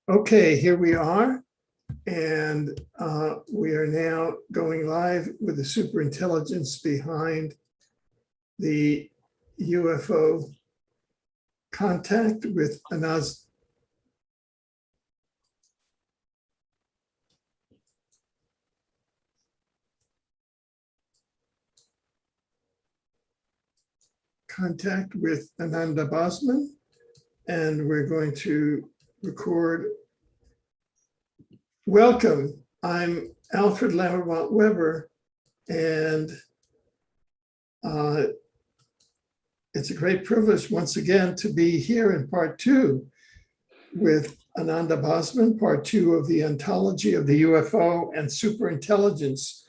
Okay, here we are, and we are now going live with the superintelligence behind the UFO contact with Ananda Bosman, and we're going to record. Welcome, I'm Alfred Lammermont Weber, and it's a great privilege once again to be here in part two with Ananda Bosman, part two of the ontology of the UFO and superintelligence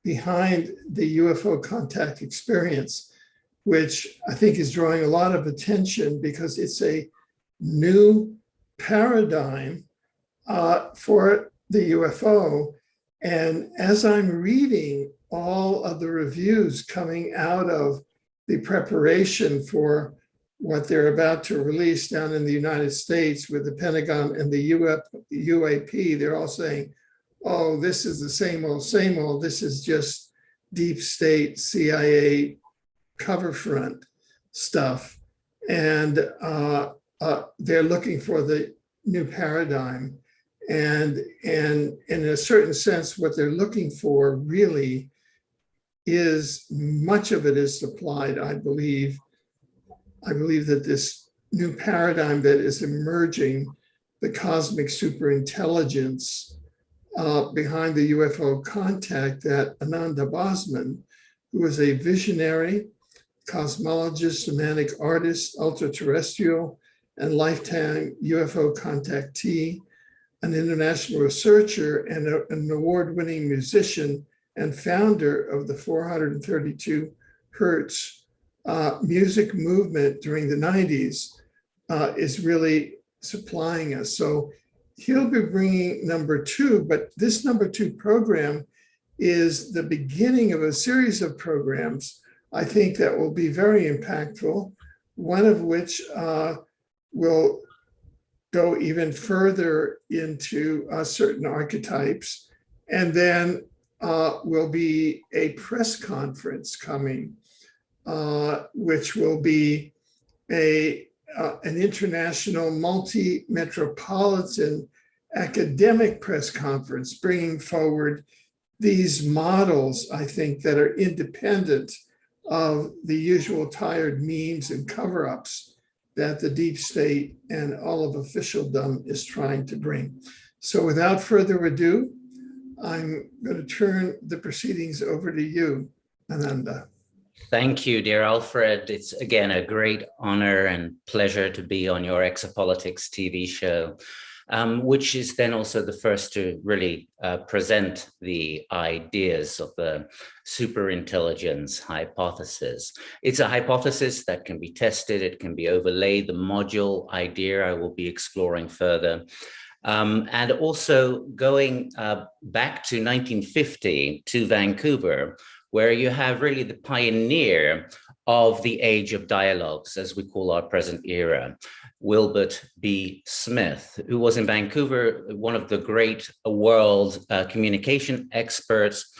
behind the UFO contact experience, which I think is drawing a lot of attention because it's a new paradigm for the UFO. And as I'm reading all of the reviews coming out of the preparation for what they're about to release down in the United States with the Pentagon and the UAP, they're all saying, oh, this is the same old, this is just deep state CIA cover front stuff. And they're looking for the new paradigm. And in a certain sense, what they're looking for really is, much of it is supplied, I believe. I believe that this new paradigm that is emerging, the cosmic superintelligence behind the UFO contact, that Ananda Bosman, who is a visionary, cosmologist, semantic artist, ultra-terrestrial, and lifetime UFO contactee, an international researcher, and an award-winning musician and founder of the 432 Hertz music movement during the 90s, is really supplying us. So he'll be bringing number two, but this number two program is the beginning of a series of programs, I think, that will be very impactful, one of which will go even further into certain archetypes. And then will be a press conference coming, which will be an international multi-metropolitan academic press conference, bringing forward these models, I think, that are independent of the usual tired memes and cover-ups that the deep state and all of officialdom is trying to bring. So without further ado, I'm going to turn the proceedings over to you, Ananda. Thank you, dear Alfred. It's again a great honor and pleasure to be on your Exopolitics TV show, which is then also the first to really present the ideas of the superintelligence hypothesis. It's a hypothesis that can be tested, it can be overlaid. The module idea I will be exploring further. And also going back to 1950 to Vancouver, where you have really the pioneer of the age of dialogues, as we call our present era, Wilbert Smith, who was in Vancouver, one of the great world communication experts,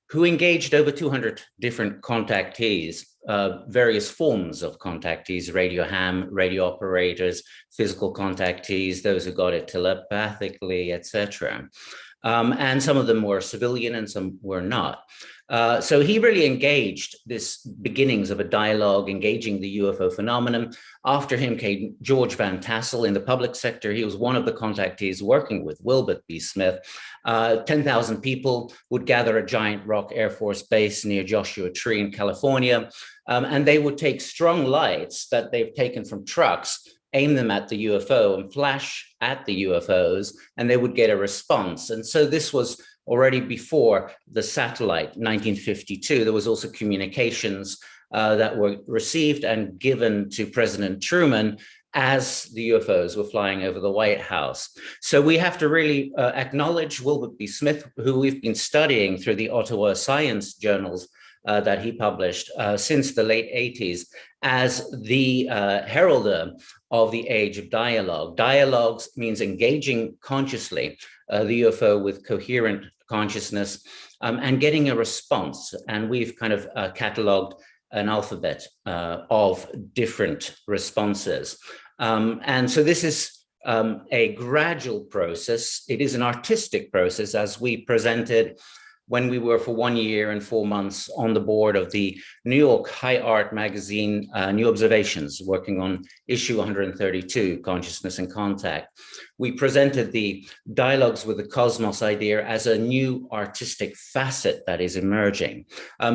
who engaged over 200 different contactees, various forms of contactees, radio ham, radio operators, physical contactees, those who got it telepathically, etc. And some of them were civilian and some were not. So he really engaged this beginnings of a dialogue, engaging the UFO phenomenon. After him came George Van Tassel in the public sector. He was one of the contactees working with Wilbert Smith. 10,000 people would gather at Giant Rock Air Force Base near Joshua Tree in California. And they would take strong lights that they've taken from trucks, aim them at the UFO and flash at the UFOs, and they would get a response. And so this was already before the satellite, 1952. There was also communications that were received and given to President Truman as the UFOs were flying over the White House. So we have to really acknowledge Wilbert Smith, who we've been studying through the Ottawa Science Journals that he published since the late 80s as the heralder of the age of dialogue. Dialogues means engaging consciously the UFO with coherent consciousness and getting a response. And we've kind of cataloged an alphabet of different responses. And so this is a gradual process. It is an artistic process, as we presented when we were for 1 year and 4 months on the board of the New York High Art magazine, New Observations, working on issue 132, Consciousness and Contact. We presented the dialogues with the cosmos idea as a new artistic facet that is emerging,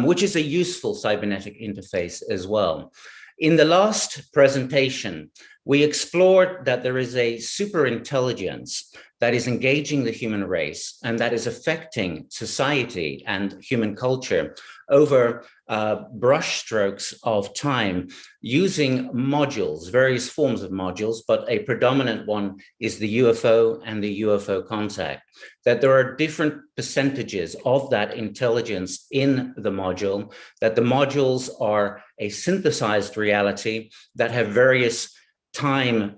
which is a useful cybernetic interface as well. In the last presentation, we explored that there is a superintelligence that is engaging the human race and that is affecting society and human culture over brushstrokes of time using modules, various forms of modules, but a predominant one is the UFO and the UFO contact, that there are different percentages of that intelligence in the module, that the modules are a synthesized reality that have various time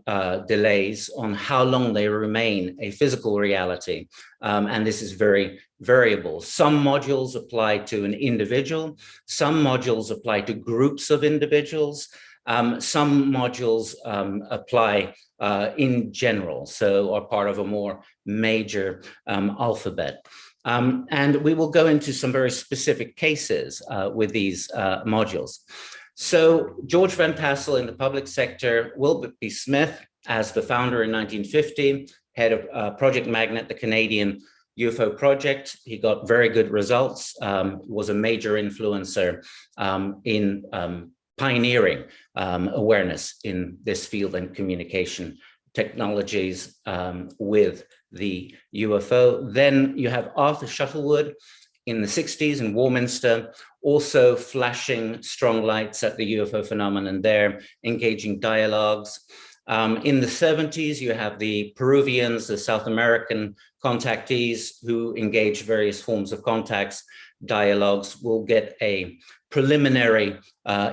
delays on how long they remain a physical reality. And this is very variable. Some modules apply to an individual, some modules apply to groups of individuals, some modules apply in general, so are part of a more major alphabet. And we will go into some very specific cases with these modules. So George Van Tassel in the public sector, Wilbert Smith as the founder in 1950, head of Project Magnet, the Canadian UFO project. He got very good results, was a major influencer in pioneering awareness in this field and communication technologies with the UFO. Then you have Arthur Shuttlewood in the 60s in Warminster, also flashing strong lights at the UFO phenomenon there, engaging dialogues. In the 70s, you have the Peruvians, the South American contactees who engage various forms of contacts, dialogues. We'll get a preliminary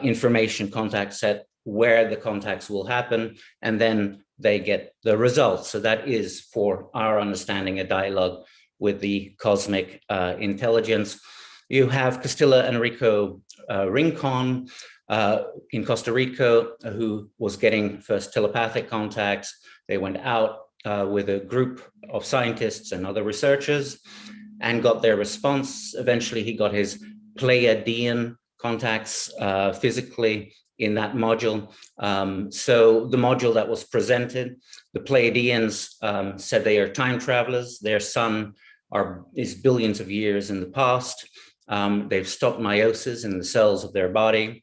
information contact set where the contacts will happen, and then they get the results. So that is, for our understanding, a dialogue with the cosmic intelligence. You have Castilla Enrico Rincon in Costa Rica, who was getting first telepathic contacts. They went out with a group of scientists and other researchers and got their response. Eventually, he got his Pleiadian contacts physically in that module. So the module that was presented, the Pleiadians said they are time travelers. Their sun is billions of years in the past. They've stopped meiosis in the cells of their body.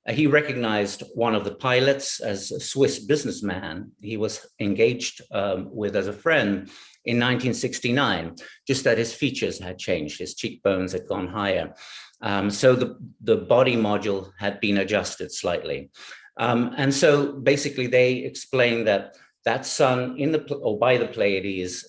He recognized one of the pilots as a Swiss businessman he was engaged with as a friend in 1969, just that his features had changed, his cheekbones had gone higher. So the body module had been adjusted slightly. And so basically they explained that that sun by the Pleiades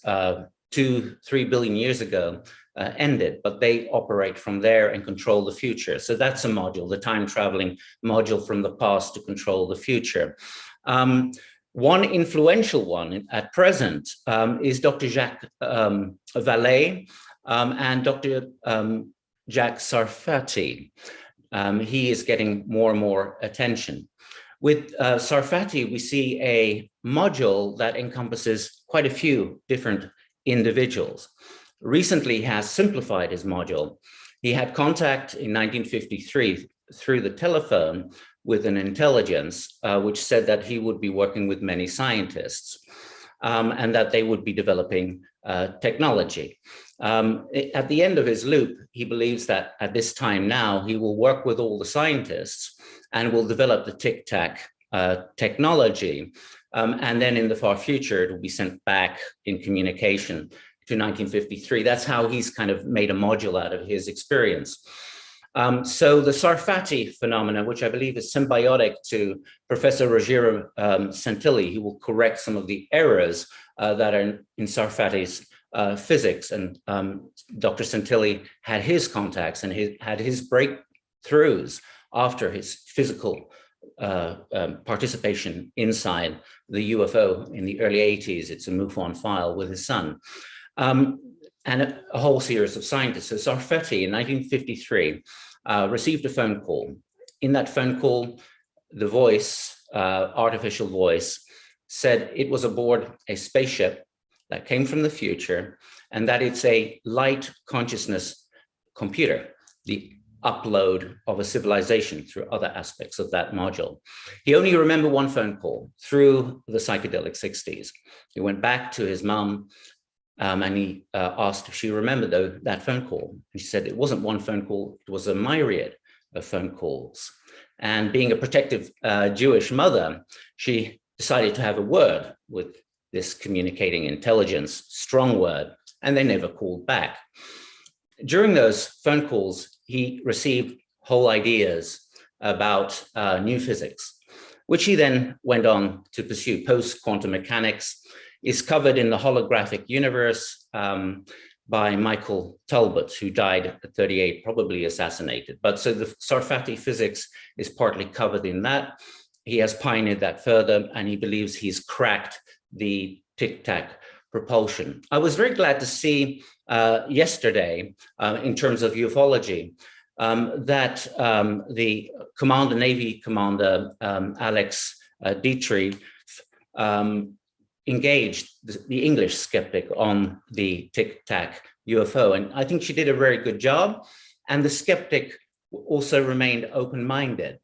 2-3 billion years ago ended, but they operate from there and control the future. So that's a module, the time traveling module from the past to control the future. One influential one at present is Dr. Jacques Vallee and Dr. Jacques Sarfati. He is getting more and more attention. With Sarfati, we see a module that encompasses quite a few different individuals. Recently, he has simplified his module. He had contact in 1953 through the telephone with an intelligence which said that he would be working with many scientists and that they would be developing technology. At the end of his loop, he believes that at this time now, he will work with all the scientists and will develop the tic-tac technology. And then in the far future, it will be sent back in communication to 1953. That's how he's kind of made a module out of his experience. So the Sarfati phenomena, which I believe is symbiotic to Professor Ruggiero Santilli, he will correct some of the errors that are in Sarfati's physics. And Dr. Santilli had his contacts and had his breakthroughs breakthroughs after his physical participation inside the UFO in the early 80s. It's a MUFON file with his son. And a whole series of scientists. So Sarfati in 1953 received a phone call. In that phone call, the voice, artificial voice, said it was aboard a spaceship that came from the future, and that it's a light consciousness computer, the upload of a civilization through other aspects of that module. He only remembered one phone call through the psychedelic 60s. He went back to his mom and he asked if she remembered that phone call. And she said it wasn't one phone call, it was a myriad of phone calls. And being a protective Jewish mother, she decided to have a word with this communicating intelligence, strong word, and they never called back. During those phone calls, he received whole ideas about new physics, which he then went on to pursue. Post-quantum mechanics is covered in the holographic universe by Michael Talbot, who died at 38, probably assassinated. But so the Sarfati physics is partly covered in that. He has pioneered that further, and he believes he's cracked the tic-tac propulsion. I was very glad to see yesterday, in terms of ufology, that the Navy Commander, Alex Dietrich, engaged the English skeptic on the tic-tac UFO. And I think she did a very good job. And the skeptic also remained open-minded.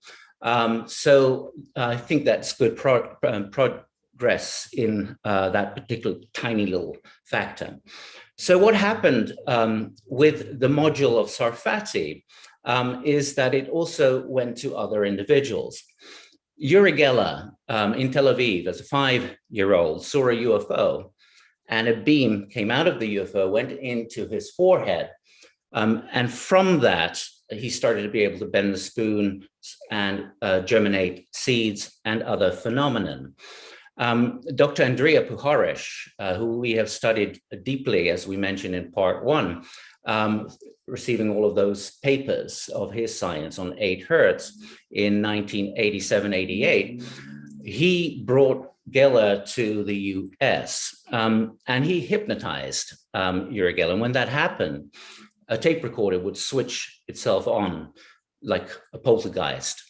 So I think that's good progress in that particular tiny little factor. So what happened with the module of Sarfati is that it also went to other individuals. Uri Geller in Tel Aviv, as a 5-year-old, saw a UFO, and a beam came out of the UFO, went into his forehead. And from that, he started to be able to bend the spoon and germinate seeds and other phenomenon. Dr. Andrea Puharish, who we have studied deeply, as we mentioned in part 1, receiving all of those papers of his science on 8 Hertz in 1987-88, he brought Geller to the US and he hypnotized Uri Geller. And when that happened, a tape recorder would switch itself on like a poltergeist.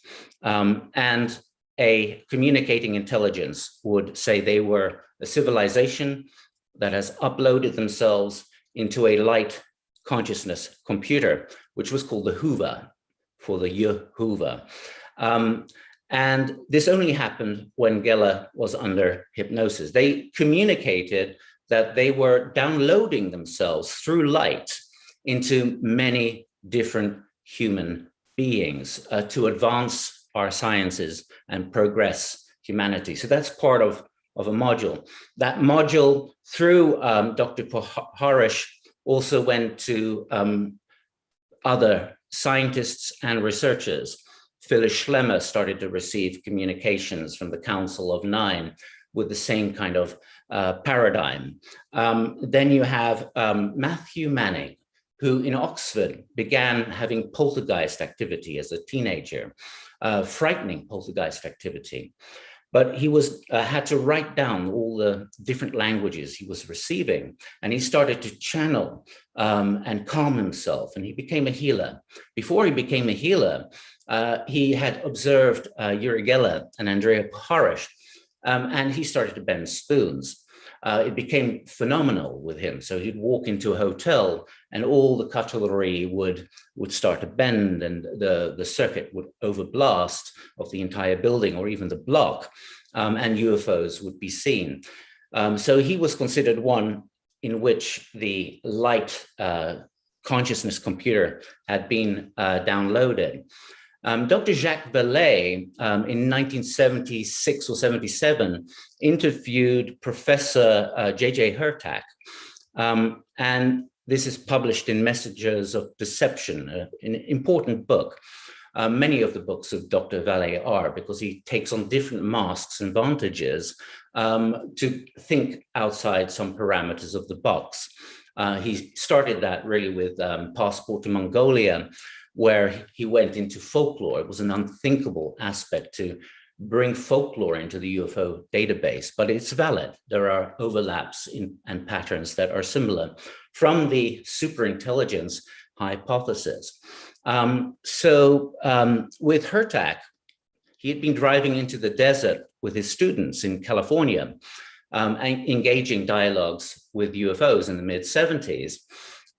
And a communicating intelligence would say they were a civilization that has uploaded themselves into a light consciousness computer, which was called the Hoover, for the Yehovah. And this only happened when Geller was under hypnosis. They communicated that they were downloading themselves through light into many different human beings to advance our sciences and progress humanity. So that's part of a module. That module, through Dr. Puharish, also went to other scientists and researchers. Phyllis Schlemmer started to receive communications from the Council of 9 with the same kind of paradigm. Then you have Matthew Manning, who in Oxford began having poltergeist activity as a teenager, frightening poltergeist activity. But he had to write down all the different languages he was receiving, and he started to channel and calm himself, and he became a healer. Before he became a healer, he had observed Uri Geller and Andrea Puharish, and he started to bend spoons. It became phenomenal with him. So he'd walk into a hotel and all the cutlery would start to bend, and the circuit would overblast of the entire building or even the block, and UFOs would be seen. So he was considered one in which the light consciousness computer had been downloaded. Dr. Jacques Vallee, in 1976 or 77, interviewed Professor J.J. Hertz, and this is published in Messages of Deception, an important book. Many of the books of Dr. Vallee are, because he takes on different masks and vantages to think outside some parameters of the box. He started that really with Passport to Mongolia, where he went into folklore. It was an unthinkable aspect to bring folklore into the UFO database, but it's valid. There are overlaps and patterns that are similar from the superintelligence hypothesis. With Hertz, he had been driving into the desert with his students in California, engaging dialogues with UFOs in the mid-70s.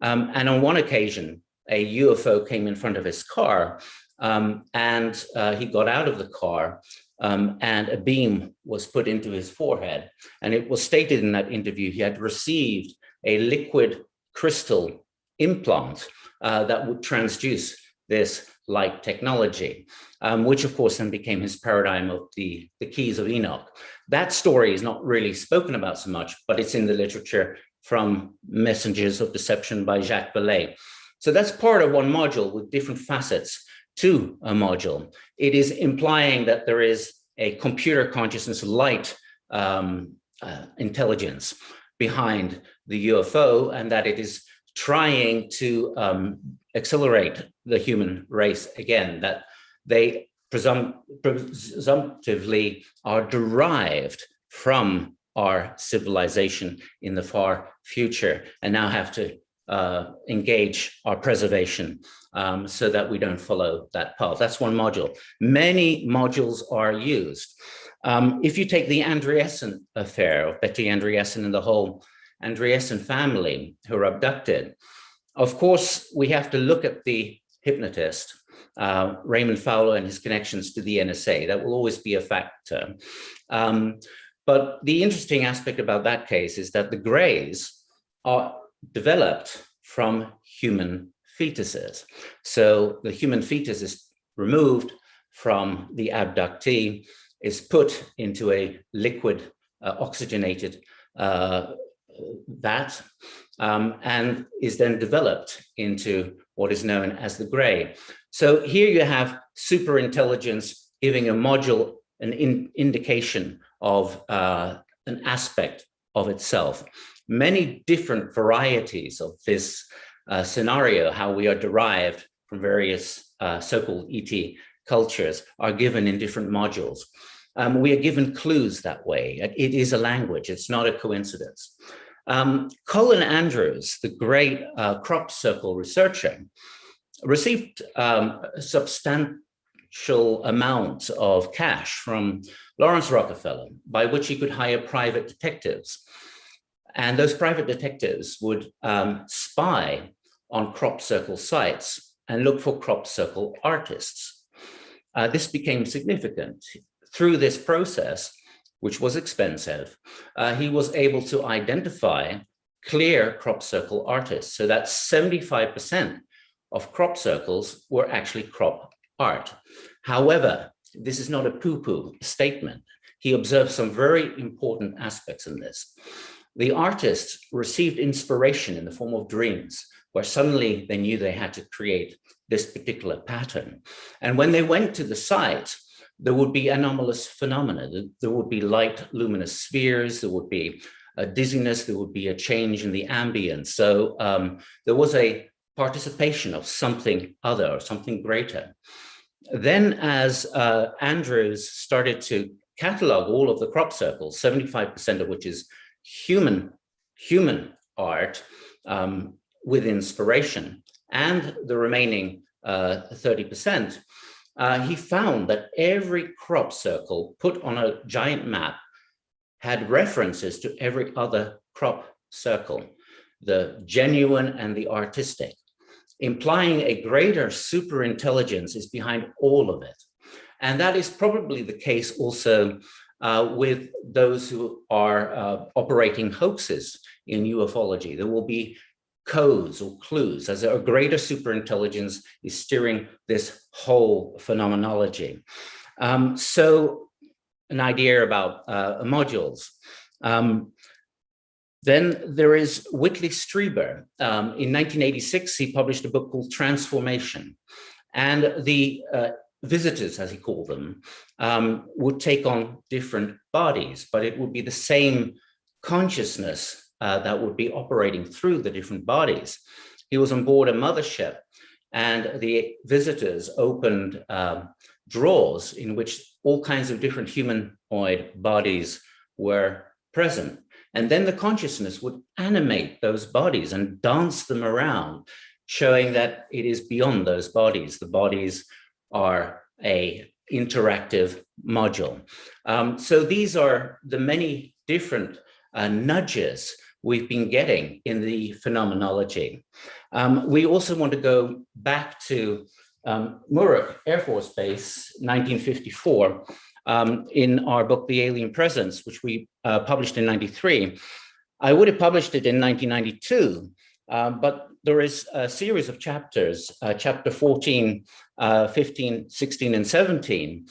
And on one occasion, a UFO came in front of his car, and he got out of the car, and a beam was put into his forehead. And it was stated in that interview he had received a liquid crystal implant that would transduce this light technology, which of course then became his paradigm of the keys of Enoch. That story is not really spoken about so much, but it's in the literature from Messengers of Deception by Jacques Vallee. So that's part of one module with different facets to a module. It is implying that there is a computer consciousness light intelligence behind the UFO, and that it is trying to accelerate the human race again, that they presumptively are derived from our civilization in the far future, and now have to engage our preservation so that we don't follow that path. That's one module. Many modules are used. If you take the Andreessen affair of Betty Andreessen and the whole Andreessen family who were abducted, of course, we have to look at the hypnotist, Raymond Fowler, and his connections to the NSA. That will always be a factor. But the interesting aspect about that case is that the Greys are developed from human fetuses. So the human fetus is removed from the abductee, is put into a liquid oxygenated vat, and is then developed into what is known as the Grey. So here you have superintelligence giving a module an indication of an aspect of itself. Many different varieties of this scenario, how we are derived from various so-called ET cultures, are given in different modules. We are given clues that way. It is a language, it's not a coincidence. Colin Andrews, the great crop circle researcher, received substantial amounts of cash from Lawrence Rockefeller, by which he could hire private detectives. And those private detectives would spy on crop circle sites and look for crop circle artists. This became significant. Through this process, which was expensive, he was able to identify clear crop circle artists, so that 75% of crop circles were actually crop art. However, this is not a poo-poo statement. He observed some very important aspects in this. The artists received inspiration in the form of dreams, where suddenly they knew they had to create this particular pattern. And when they went to the site, there would be anomalous phenomena. There would be light luminous spheres, there would be a dizziness, there would be a change in the ambience. So there was a participation of something other, or something greater. Then as Andrews started to catalog all of the crop circles, 75% of which is human art with inspiration, and the remaining 30%, he found that every crop circle put on a giant map had references to every other crop circle, the genuine and the artistic, implying a greater superintelligence is behind all of it. And that is probably the case also with those who are operating hoaxes in ufology. There will be codes or clues as a greater superintelligence is steering this whole phenomenology. So an idea about modules. Then there is Whitley Strieber. In 1986, he published a book called Transformation. And the visitors, as he called them, would take on different bodies, but it would be the same consciousness that would be operating through the different bodies. He was on board a mothership, and the visitors opened drawers in which all kinds of different humanoid bodies were present. And then the consciousness would animate those bodies and dance them around, showing that it is beyond those bodies. The bodies are an interactive module. So these are the many different nudges we've been getting in the phenomenology. We also want to go back to Muroc Air Force Base, 1954, in our book, The Alien Presence, which we published in 93. I would have published it in 1992, but there is a series of chapters, chapter 14, 15, 16, and 17,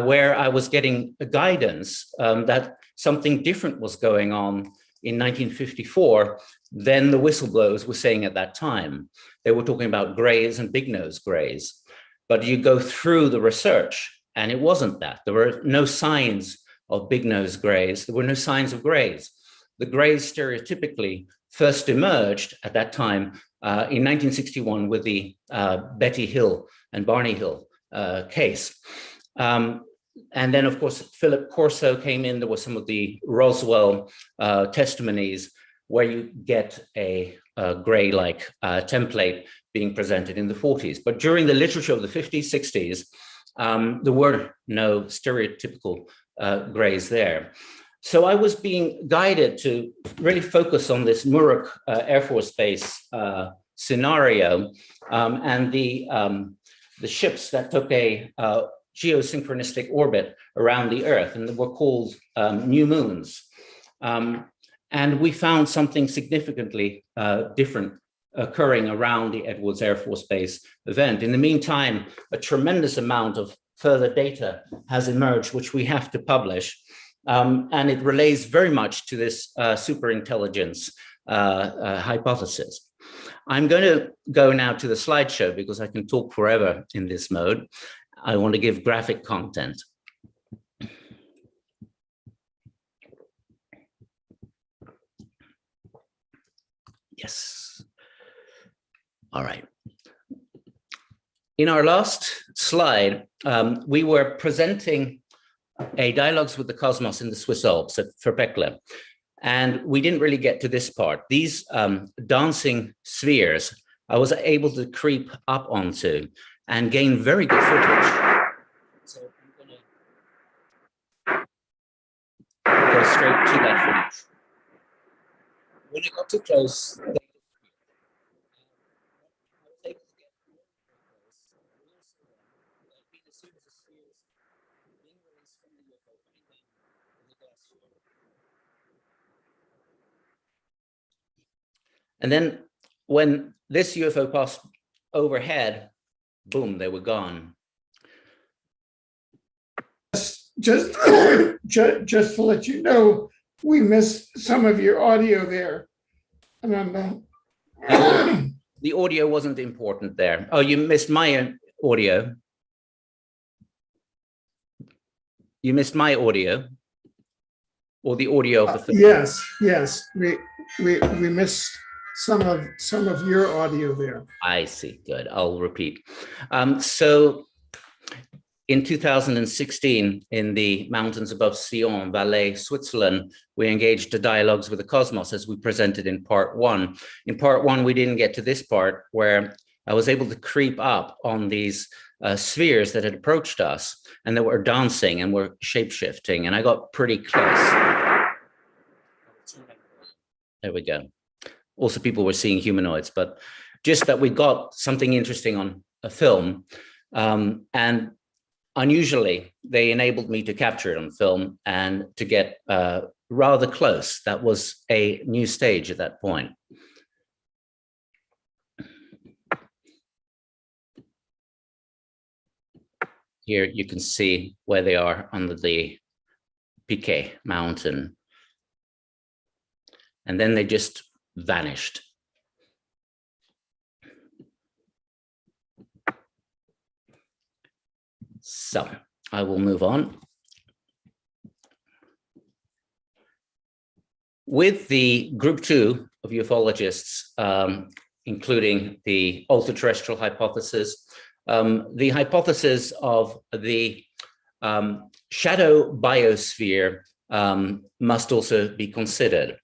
where I was getting a guidance that something different was going on in 1954 than the whistleblowers were saying at that time. They were talking about grays and big nose grays, but you go through the research and it wasn't that. There were no signs of big nose grays. There were no signs of grays. The grays stereotypically first emerged at that time in 1961 with the Betty Hill and Barney Hill case. And then, of course, Philip Corso came in. There were some of the Roswell testimonies where you get a gray-like template being presented in the 40s. But during the literature of the 50s, 60s, there were no stereotypical grays there. So I was being guided to really focus on this Muroc Air Force Base scenario and the ships that took a geosynchronistic orbit around the Earth, and they were called new moons. And we found something significantly different occurring around the Edwards Air Force Base event. In the meantime, a tremendous amount of further data has emerged, which we have to publish. And it relates very much to this superintelligence hypothesis. I'm going to go now to the slideshow because I can talk forever in this mode. I want to give graphic content. Yes. All right. In our last slide, we were presenting a dialogues with the cosmos in the Swiss Alps at Verpekle. And we didn't really get to this part. These dancing spheres, I was able to creep up onto and gain very good footage. So I'm going to go straight to that footage. When I got too close, and then when this UFO passed overhead, boom, they were gone. Just to let you know, we missed some of your audio there. Ananda. The audio wasn't important there. Oh, you missed my audio. You missed my audio, or the audio of the film? Yes. We missed some of your audio there. I see. Good. I'll repeat. So in 2016, in the mountains above Sion, Valais, Switzerland, we engaged the dialogues with the cosmos as we presented in part one. In part one, we didn't get to this part where I was able to creep up on these spheres that had approached us and that were dancing and were shape-shifting, and I got pretty close. There we go. Also, people were seeing humanoids, but just that we got something interesting on a film. And unusually, they enabled me to capture it on film and to get rather close. That was a new stage at that point. Here you can see where they are under the Piquet mountain. And then they just vanished. So I will move on. With the group 2 of ufologists including the ultra-terrestrial hypothesis, the hypothesis of the shadow biosphere must also be considered.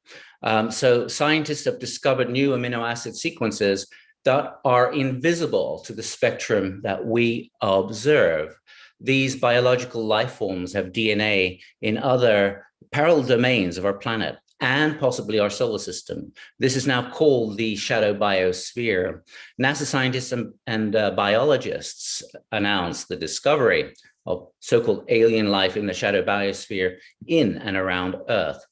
So scientists have discovered new amino acid sequences that are invisible to the spectrum that we observe. These biological life forms have DNA in other parallel domains of our planet and possibly our solar system. This is now called the shadow biosphere. NASA scientists and biologists announced the discovery of so-called alien life in the shadow biosphere in and around Earth.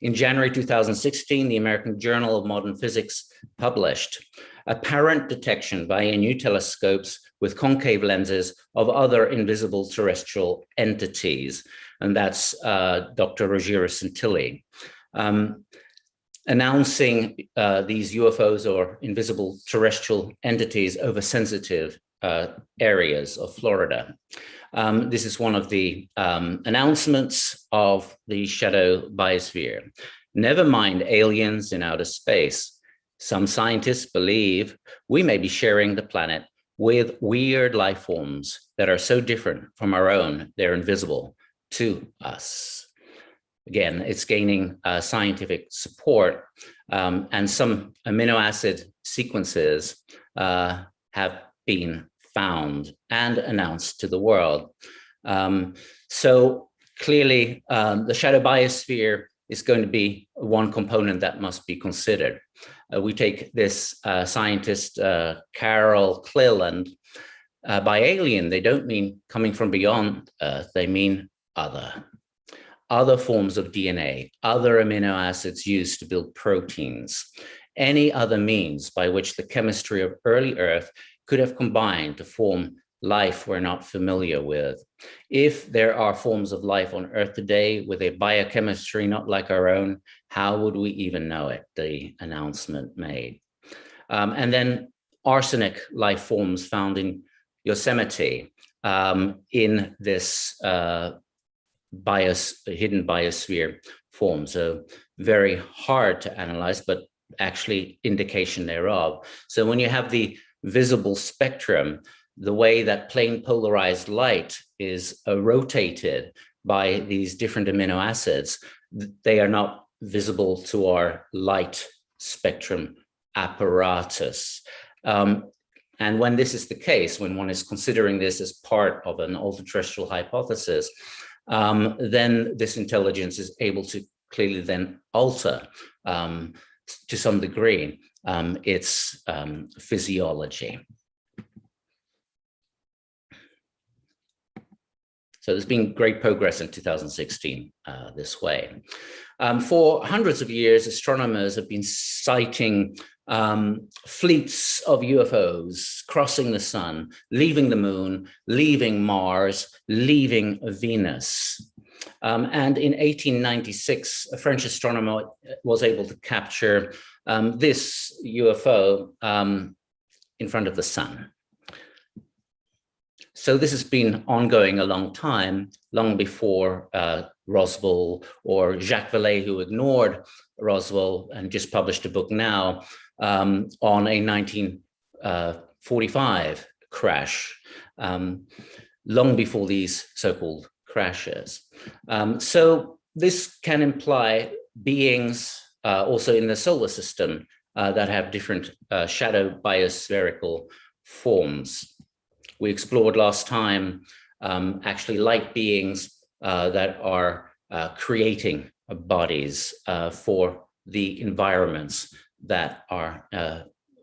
In January 2016, the American Journal of Modern Physics published apparent detection via new telescopes with concave lenses of other invisible terrestrial entities. And that's Dr. Rogero Santilli. Announcing these UFOs or invisible terrestrial entities over sensitive areas of Florida. This is one of the announcements of the shadow biosphere. Never mind aliens in outer space. Some scientists believe we may be sharing the planet with weird life forms that are so different from our own, they're invisible to us. Again, it's gaining scientific support, and some amino acid sequences have been found and announced to the world. So clearly, the shadow biosphere is going to be one component that must be considered. We take this scientist, Carol Cleland, by alien, they don't mean coming from beyond Earth, they mean other forms of DNA, other amino acids used to build proteins, any other means by which the chemistry of early Earth could have combined to form life we're not familiar with. If there are forms of life on Earth today with a biochemistry not like our own, how would we even know it? The announcement made. And then arsenic life forms found in Yosemite in this hidden biosphere form. So very hard to analyze, but actually indication thereof. So when you have the visible spectrum, the way that plain polarized light is rotated by these different amino acids, they are not visible to our light spectrum apparatus. And when this is the case, when one is considering this as part of an ultra-terrestrial hypothesis, then this intelligence is able to clearly then alter, to some degree, its physiology. So there's been great progress in 2016 this way. For hundreds of years, astronomers have been citing fleets of UFOs crossing the sun, leaving the moon, leaving Mars, leaving Venus. And in 1896, a French astronomer was able to capture this UFO in front of the sun. So this has been ongoing a long time, long before Roswell or Jacques Vallee, who ignored Roswell and just published a book now on a 1945 crash, long before these so-called crashes. So this can imply beings also in the solar system that have different shadow biospherical forms. We explored last time actually light beings that are creating bodies for the environments that are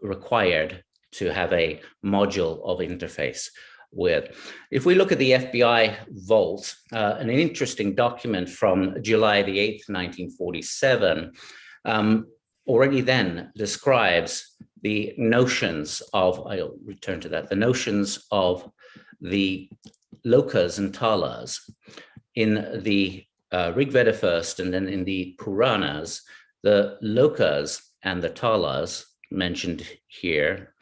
required to have a module of interface with. If we look at the FBI vault, an interesting document from July the 8th, 1947, already then describes the notions of, I'll return to that, the notions of the lokas and talas. In the Rig Veda first, and then in the Puranas, the lokas and the talas mentioned here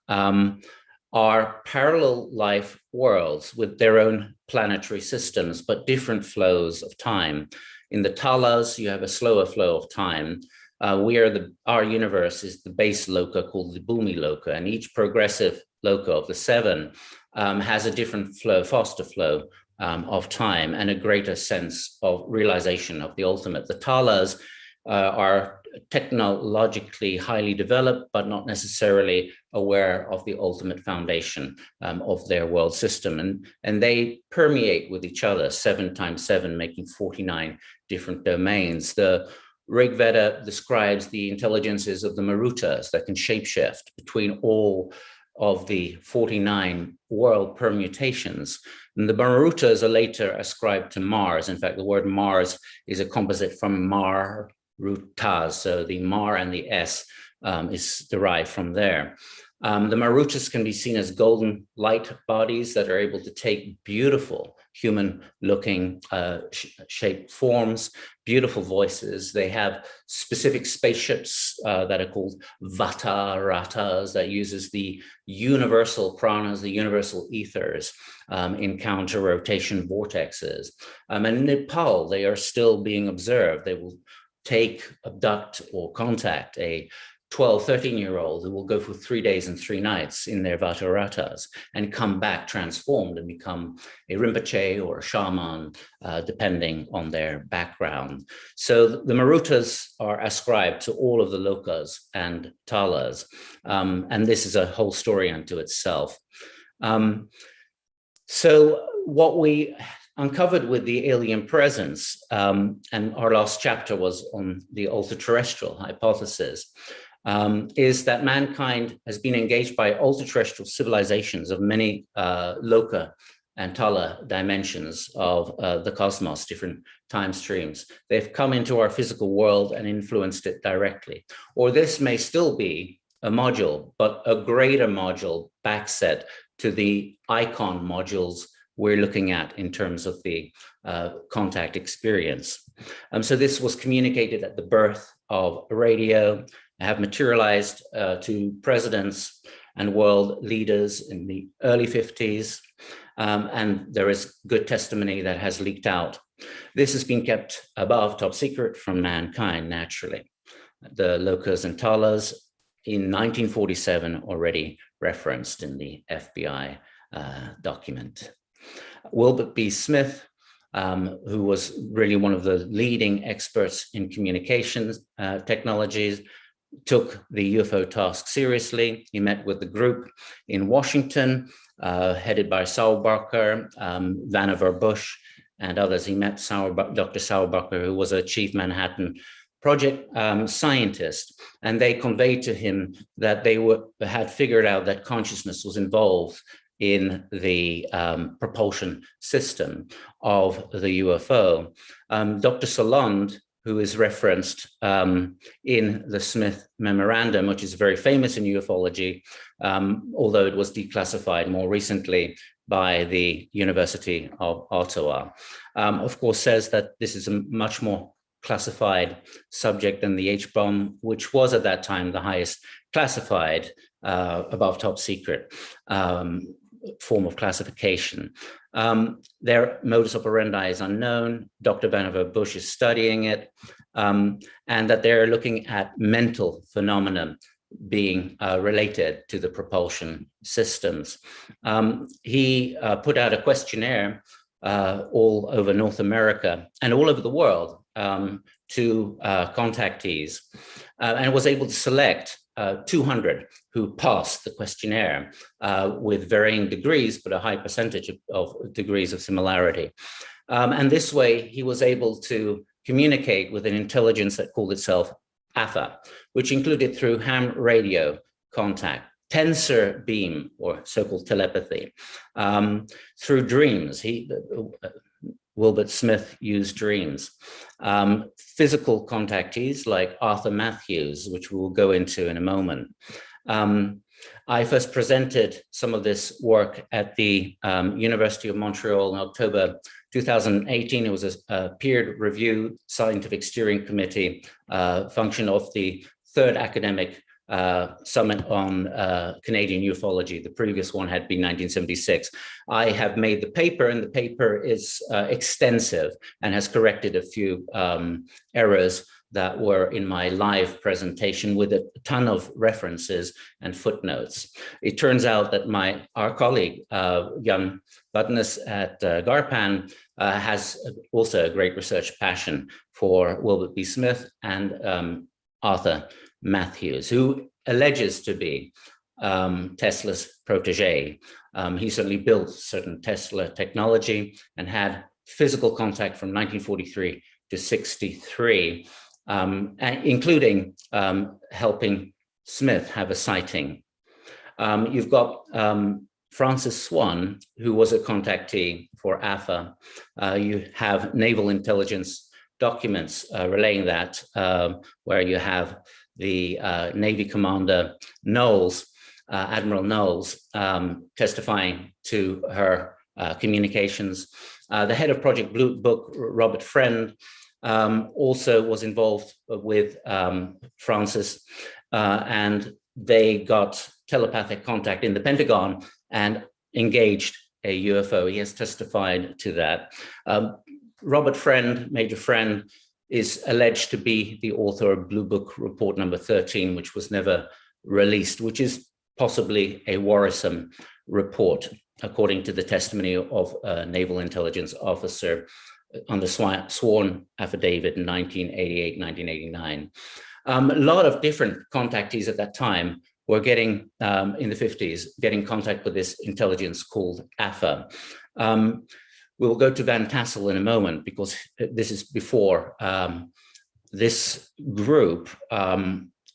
are parallel life worlds with their own planetary systems, but different flows of time. In the talas, you have a slower flow of time. Our universe is the base loka called the Bhumi loka, and each progressive loka of the seven has a different flow, faster flow of time and a greater sense of realization of the ultimate. The talas are technologically highly developed, but not necessarily aware of the ultimate foundation of their world system. And they permeate with each other, 7 times 7, making 49 different domains. The Rig Veda describes the intelligences of the Marutas that can shapeshift between all of the 49 world permutations. And the Marutas are later ascribed to Mars. In fact, the word Mars is a composite from Marutas, so the Mar and the S is derived from there. The Marutas can be seen as golden light bodies that are able to take beautiful human-looking shaped forms, beautiful voices. They have specific spaceships that are called Ratas that uses the universal pranas, the universal ethers in counter-rotation vortexes. And in Nepal, they are still being observed. They will take, abduct, or contact a 12, 13-year-old who will go for 3 days and 3 nights in their Vataratas and come back transformed and become a Rinpoche or a shaman, depending on their background. So the Marutas are ascribed to all of the lokas and talas. And this is a whole story unto itself. So what we uncovered with the alien presence, and our last chapter was on the ultra-terrestrial hypothesis, is that mankind has been engaged by ultra-terrestrial civilizations of many loka and tala dimensions of the cosmos, different time streams. They've come into our physical world and influenced it directly. Or this may still be a module, but a greater module backset to the icon modules we're looking at in terms of the contact experience. So this was communicated at the birth of radio, have materialized to presidents and world leaders in the early 50s. And there is good testimony that has leaked out. This has been kept above top secret from mankind, naturally. The lokas and talas in 1947 already referenced in the FBI document. Wilbert B. Smith, who was really one of the leading experts in communications technologies, took the UFO task seriously. He met with the group in Washington, headed by Sauerbacher, Vannevar Bush, and others. He met Dr. Sauerbacher, who was a chief Manhattan Project scientist, and they conveyed to him that they had figured out that consciousness was involved in the propulsion system of the UFO. Dr. Solond, who is referenced in the Smith Memorandum, which is very famous in ufology, although it was declassified more recently by the University of Ottawa, of course, says that this is a much more classified subject than the H-bomb, which was at that time the highest classified above top secret form of classification. Their modus operandi is unknown. Dr. Vannevar Bush is studying it, and that they're looking at mental phenomena being related to the propulsion systems. He put out a questionnaire all over North America and all over the world to contactees, and was able to select 200 who passed the questionnaire with varying degrees, but a high percentage of degrees of similarity. And this way, he was able to communicate with an intelligence that called itself AFA, which included through ham radio contact, tensor beam, or so-called telepathy, through dreams. Wilbert Smith used dreams. Physical contactees like Arthur Matthews, which we will go into in a moment. I first presented some of this work at the University of Montreal in October 2018. It was a peer-reviewed scientific steering committee function of the third academic summit on Canadian ufology. The previous one had been 1976. I have made the paper, and the paper is extensive and has corrected a few errors that were in my live presentation with a ton of references and footnotes. It turns out that our colleague, Jan Budnes at Garpan, has also a great research passion for Wilbert B. Smith and Arthur Matthews, who alleges to be Tesla's protege. He certainly built certain Tesla technology and had physical contact from 1943 to 63, including helping Smith have a sighting. You've got Francis Swan, who was a contactee for AFA. You have naval intelligence documents relaying that, where you have the Navy commander Knowles, Admiral Knowles, testifying to her communications. The head of Project Blue Book, Robert Friend, also was involved with Francis, and they got telepathic contact in the Pentagon and engaged a UFO. He has testified to that. Robert Friend, Major Friend, is alleged to be the author of Blue Book Report number 13, which was never released, which is possibly a worrisome report, according to the testimony of a naval intelligence officer on the sworn affidavit in 1988, 1989. A lot of different contactees at that time were getting, in the 50s, getting contact with this intelligence called AFA. We'll go to Van Tassel in a moment, because this is before this group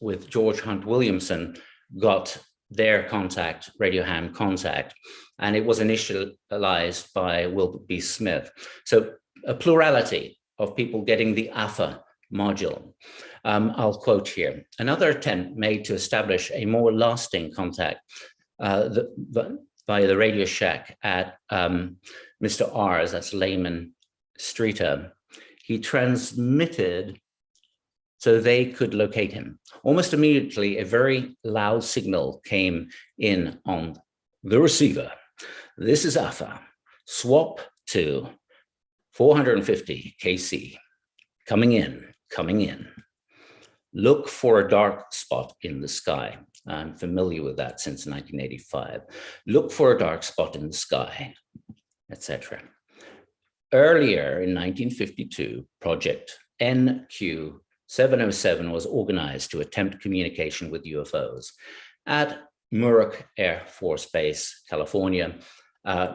with George Hunt Williamson got their contact, radio ham contact, and it was initialized by Wilbert B. Smith. So a plurality of people getting the AFA module. I'll quote here: another attempt made to establish a more lasting contact via the Radio Shack at Mr. R's, that's Layman Streeter. He transmitted so they could locate him. Almost immediately, a very loud signal came in on the receiver. This is AFA. Swap to 450 KC. Coming in, coming in. Look for a dark spot in the sky. I'm familiar with that since 1985. Look for a dark spot in the sky, etc. Earlier in 1952, Project NQ-707 was organized to attempt communication with UFOs at Muroc Air Force Base, California,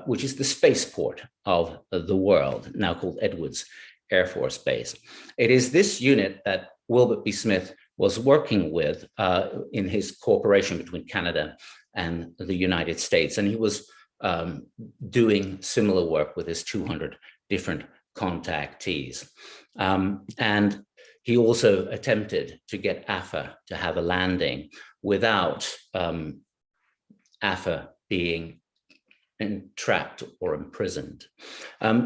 which is the spaceport of the world, now called Edwards Air Force Base. It is this unit that Wilbert B. Smith was working with in his cooperation between Canada and the United States. And he was doing similar work with his 200 different contactees. And he also attempted to get AFA to have a landing without AFA being entrapped or imprisoned.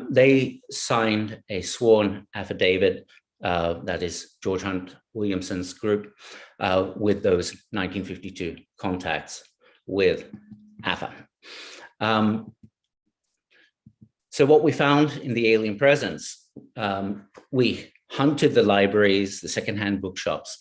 They signed a sworn affidavit, that is George Hunt Williamson's group, with those 1952 contacts with AFA. So what we found in the alien presence, we hunted the libraries, the secondhand bookshops,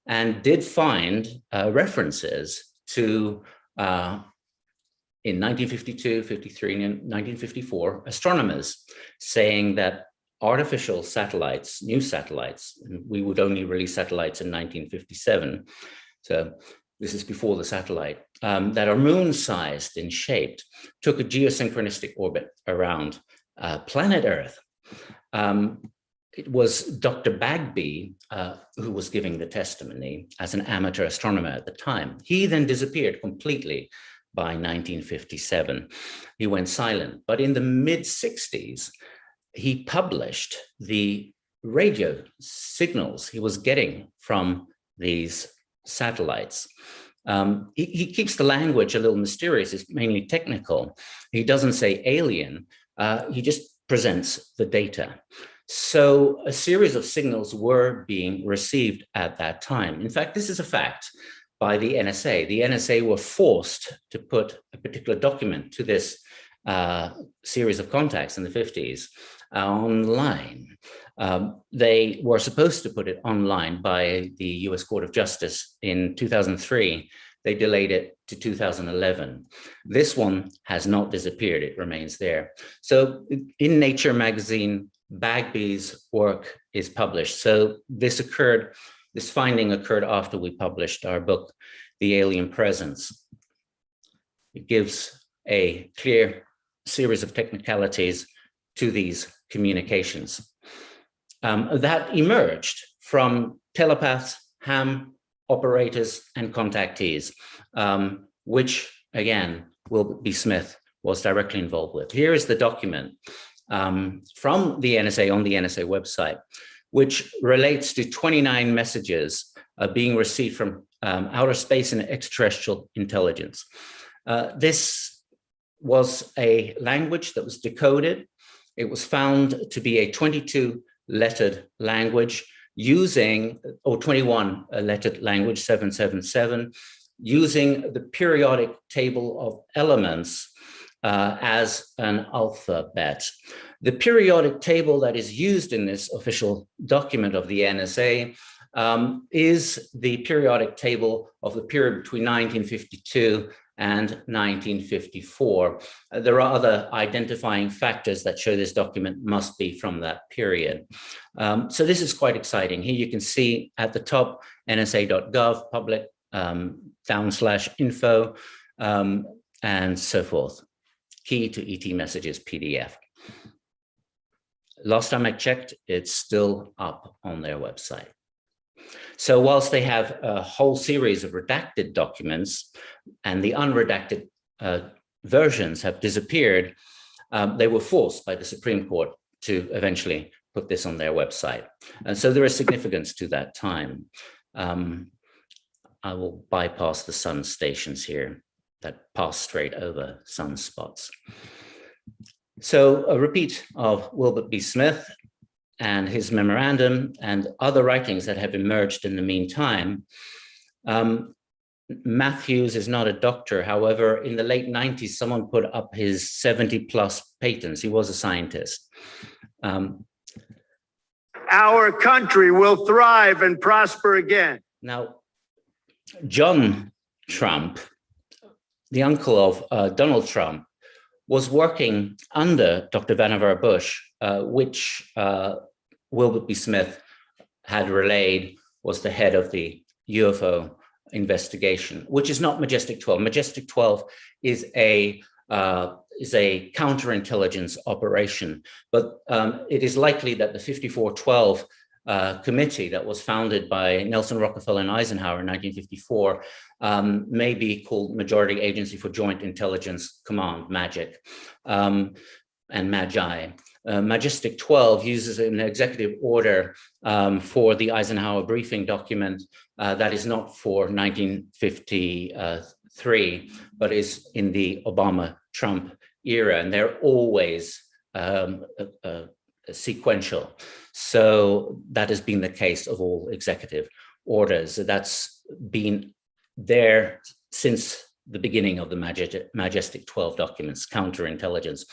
and did find references to, in 1952, 53, and 1954, astronomers saying that artificial satellites, new satellites, and we would only release satellites in 1957, so this is before the satellite, that are moon-sized and shaped, took a geosynchronistic orbit around planet Earth. It was Dr. Bagby who was giving the testimony as an amateur astronomer at the time. He then disappeared completely by 1957. He went silent, but in the mid-60s, he published the radio signals he was getting from these satellites. He keeps the language a little mysterious. It's mainly technical. He doesn't say alien. He just presents the data. So a series of signals were being received at that time. In fact, this is a fact by the NSA. The NSA were forced to put a particular document to this series of contacts in the 50s online. They were supposed to put it online by the US Court of Justice in 2003. They delayed it to 2011. This one has not disappeared, it remains there. So in Nature magazine, Bagby's work is published. So this finding occurred after we published our book, The Alien Presence. It gives a clear series of technicalities to these communications that emerged from telepaths, ham operators, and contactees, which again, Wilbert Smith was directly involved with. Here is the document from the NSA on the NSA website, which relates to 29 messages being received from outer space and extraterrestrial intelligence. This was a language that was decoded. It was found to be a 22-lettered language using, or 21-lettered language, 777, using the periodic table of elements as an alphabet. The periodic table that is used in this official document of the NSA is the periodic table of the period between 1952 and 1954. There are other identifying factors that show this document must be from that period. So this is quite exciting. Here you can see at the top, nsa.gov, public /info, and so forth. Key to ET messages PDF. Last time I checked, it's still up on their website. So whilst they have a whole series of redacted documents and the unredacted versions have disappeared, they were forced by the Supreme Court to eventually put this on their website. And so there is significance to that time. I will bypass the sun stations here that pass straight over sunspots. So a repeat of Wilbert B. Smith and his memorandum and other writings that have emerged in the meantime. Matthews is not a doctor. However, in the late 90s, someone put up his 70+ patents. He was a scientist. Our country will thrive and prosper again. Now, John Trump, the uncle of Donald Trump, was working under Dr. Vannevar Bush, which Wilbert B. Smith had relayed was the head of the UFO investigation, which is not Majestic 12. Majestic 12 is a counterintelligence operation, but it is likely that the 5412 committee that was founded by Nelson, Rockefeller, and Eisenhower in 1954 may be called Majority Agency for Joint Intelligence Command, MAGIC, and MAGI. Majestic 12 uses an executive order for the Eisenhower briefing document that is not for 1953, but is in the Obama-Trump era, and they're always sequential. So that has been the case of all executive orders. That's been there since the beginning of the Majestic 12 documents, counterintelligence.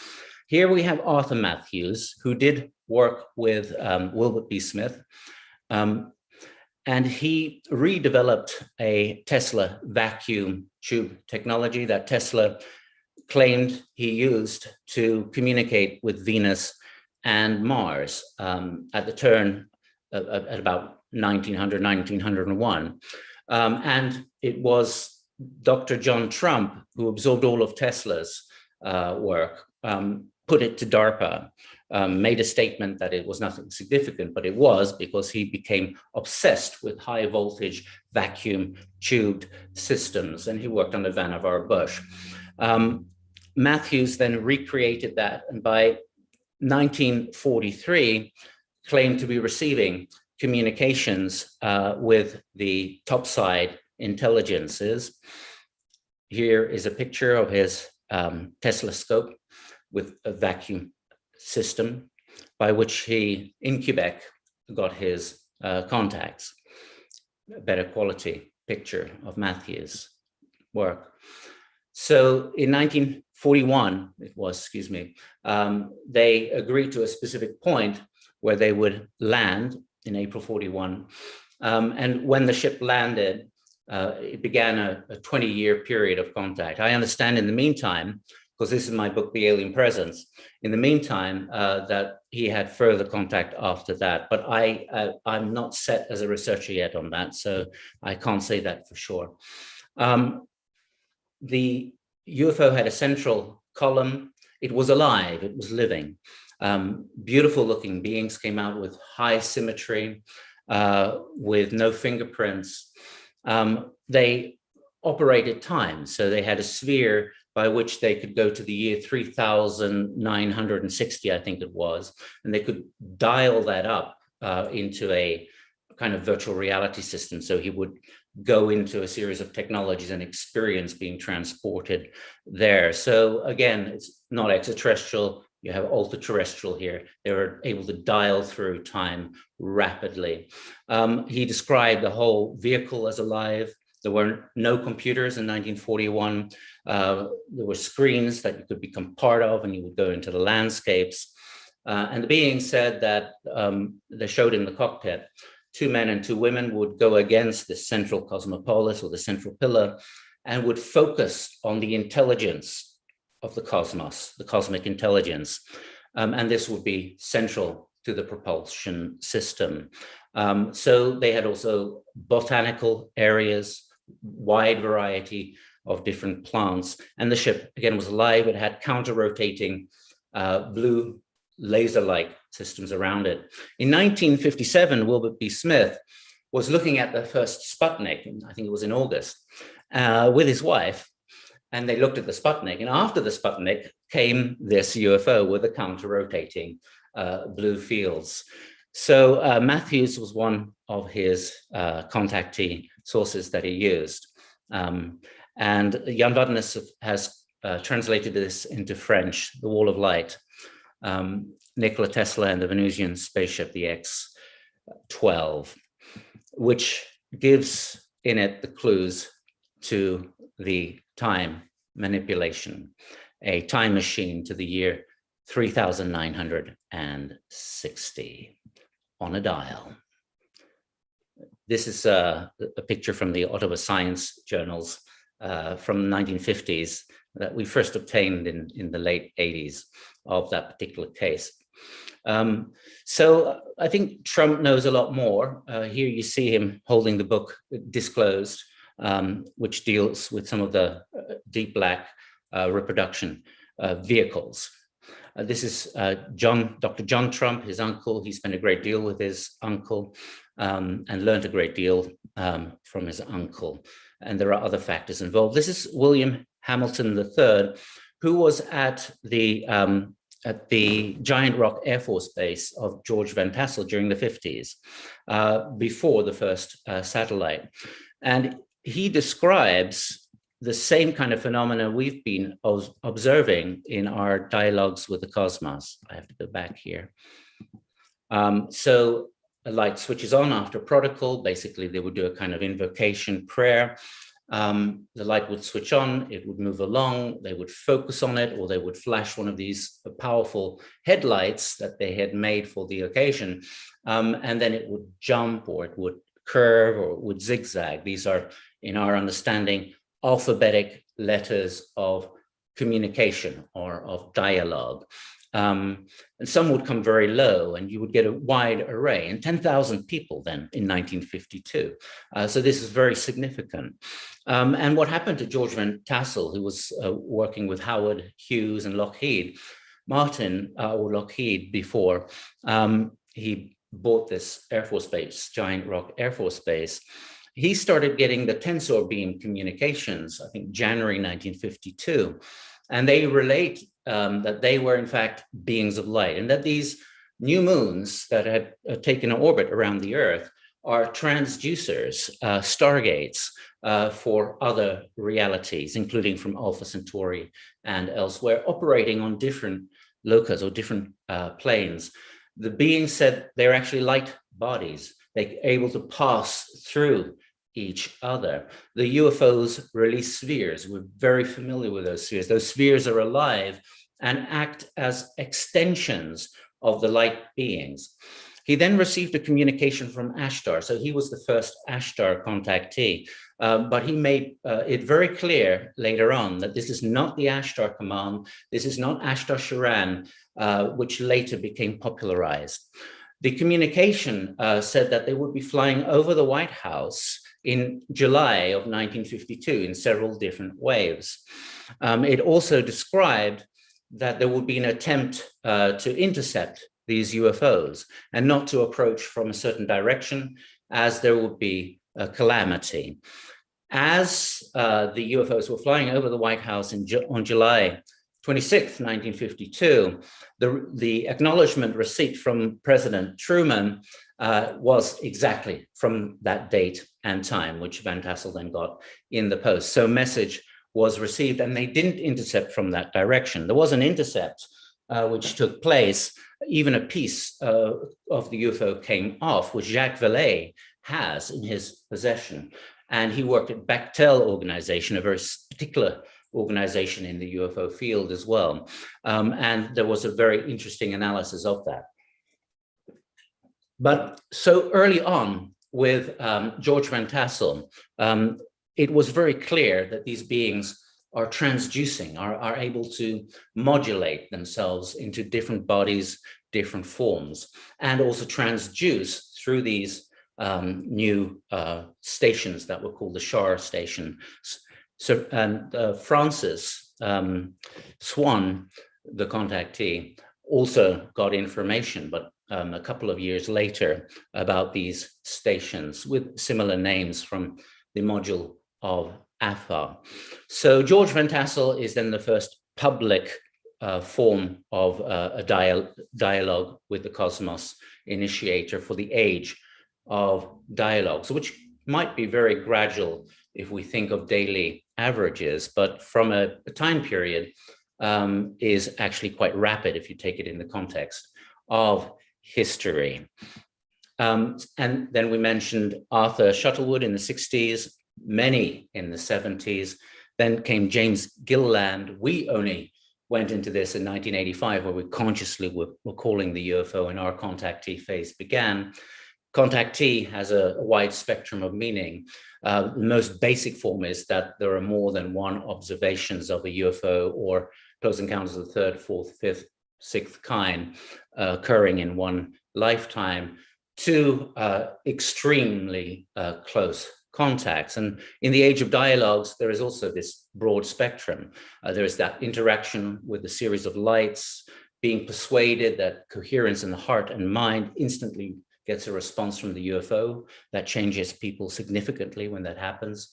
Here we have Arthur Matthews, who did work with Wilbert B. Smith, and he redeveloped a Tesla vacuum tube technology that Tesla claimed he used to communicate with Venus and Mars at the turn at about 1900, 1901. And it was Dr. John Trump who absorbed all of Tesla's work, put it to DARPA, made a statement that it was nothing significant, but it was, because he became obsessed with high voltage vacuum tubed systems, and he worked under Vannevar Bush. Matthews then recreated that, and by 1943 claimed to be receiving communications with the topside intelligences. Here is a picture of his Telescope with a vacuum system by which he, in Quebec, got his contacts. A better quality picture of Matthews' work. So in 1941, they agreed to a specific point where they would land in April 41. And when the ship landed, it began a 20-year period of contact. I understand in the meantime, because this is my book, The Alien Presence, in the meantime, that he had further contact after that. But I'm not set as a researcher yet on that, so I can't say that for sure. The UFO had a central column. It was alive, it was living. Beautiful looking beings came out with high symmetry, with no fingerprints. They operated time, so they had a sphere by which they could go to the year 3960, I think it was, and they could dial that up into a kind of virtual reality system. So he would go into a series of technologies and experience being transported there. So again, it's not extraterrestrial. You have ultra-terrestrial here. They were able to dial through time rapidly. He described the whole vehicle as alive. There were no computers in 1941. There were screens that you could become part of, and you would go into the landscapes. And the being said that they showed in the cockpit, 2 men and 2 women would go against the central cosmopolis or the central pillar and would focus on the intelligence of the cosmos, the cosmic intelligence. And this would be central to the propulsion system. So they had also botanical areas, wide variety of different plants. And the ship, again, was alive. It had counter-rotating blue laser-like systems around it. In 1957, Wilbert Smith was looking at the first Sputnik, and I think it was in August, with his wife, and they looked at the Sputnik. And after the Sputnik came this UFO with the counter-rotating blue fields. So Matthews was one of his contactee sources that he used. And Jan Wadnes has translated this into French, The Wall of Light. Nikola Tesla and the Venusian spaceship, the X-12, which gives in it the clues to the time manipulation, a time machine to the year 3960 on a dial. This is a picture from the Ottawa Science journals from the 1950s that we first obtained in the late 80s of that particular case. So I think Trump knows a lot more. Here you see him holding the book Disclosed, which deals with some of the deep black reproduction vehicles. This is Dr. John Trump, his uncle. He spent a great deal with his uncle and learned a great deal from his uncle. And there are other factors involved. This is William Hamilton III, who was at the Giant Rock Air Force Base of George Van Tassel during the 50s, before the first satellite. And he describes the same kind of phenomena we've been observing in our dialogues with the cosmos. I have to go back here. So a light switches on after protocol. Basically, they would do a kind of invocation prayer. The light would switch on, it would move along, they would focus on it, or they would flash one of these powerful headlights that they had made for the occasion. And then it would jump, or it would curve, or it would zigzag. These are, in our understanding, alphabetic letters of communication or of dialogue. And some would come very low, and you would get a wide array, and 10,000 people then in 1952. So this is very significant. And what happened to George Van Tassel, who was working with Howard Hughes and Lockheed Martin, or Lockheed before he bought this Air Force Base, Giant Rock Air Force Base, he started getting the tensor beam communications, I think January 1952. And they relate that they were in fact beings of light, and that these new moons that had taken an orbit around the Earth are transducers, stargates for other realities, including from Alpha Centauri and elsewhere, operating on different locus or different planes. The beings said they're actually light bodies. They're able to pass through each other. The UFOs release spheres. We're very familiar with those spheres. Those spheres are alive and act as extensions of the light beings. He then received a communication from Ashtar. So he was the first Ashtar contactee, but he made it very clear later on that this is not the Ashtar command. This is not Ashtar Sharan, which later became popularized. The communication said that they would be flying over the White House in July of 1952 in several different waves. It also described that there would be an attempt to intercept these UFOs and not to approach from a certain direction, as there would be a calamity. As the UFOs were flying over the White House on July 26, 1952, the acknowledgement receipt from President Truman was exactly from that date and time, which Van Tassel then got in the post. So message was received, and they didn't intercept from that direction. There was an intercept which took place. Even a piece of the UFO came off, which Jacques Vallee has in his possession. And he worked at Bechtel organization, a very particular organization in the UFO field as well. And there was a very interesting analysis of that. But so early on with George Van Tassel, it was very clear that these beings are transducing, are able to modulate themselves into different bodies, different forms, and also transduce through these new stations that were called the Char station. So, and Francis Swan, the contactee, also got information, but a couple of years later, about these stations with similar names from the module of AFA. So George Van Tassel is then the first public form of a dialogue with the cosmos initiator for the age of dialogues, which might be very gradual if we think of daily averages, but from a time period is actually quite rapid if you take it in the context of history. And then we mentioned Arthur Shuttlewood in the 60s, many in the 70s. Then came James Gilland. We only went into this in 1985, where we consciously were calling the UFO, and our contactee phase began. Contactee has a wide spectrum of meaning. The most basic form is that there are more than one observations of a UFO or close encounters of the third, fourth, fifth, sixth kind occurring in one lifetime, to extremely close contacts. And in the age of dialogues, there is also this broad spectrum. There is that interaction with a series of lights, being persuaded that coherence in the heart and mind instantly gets a response from the UFO that changes people significantly when that happens.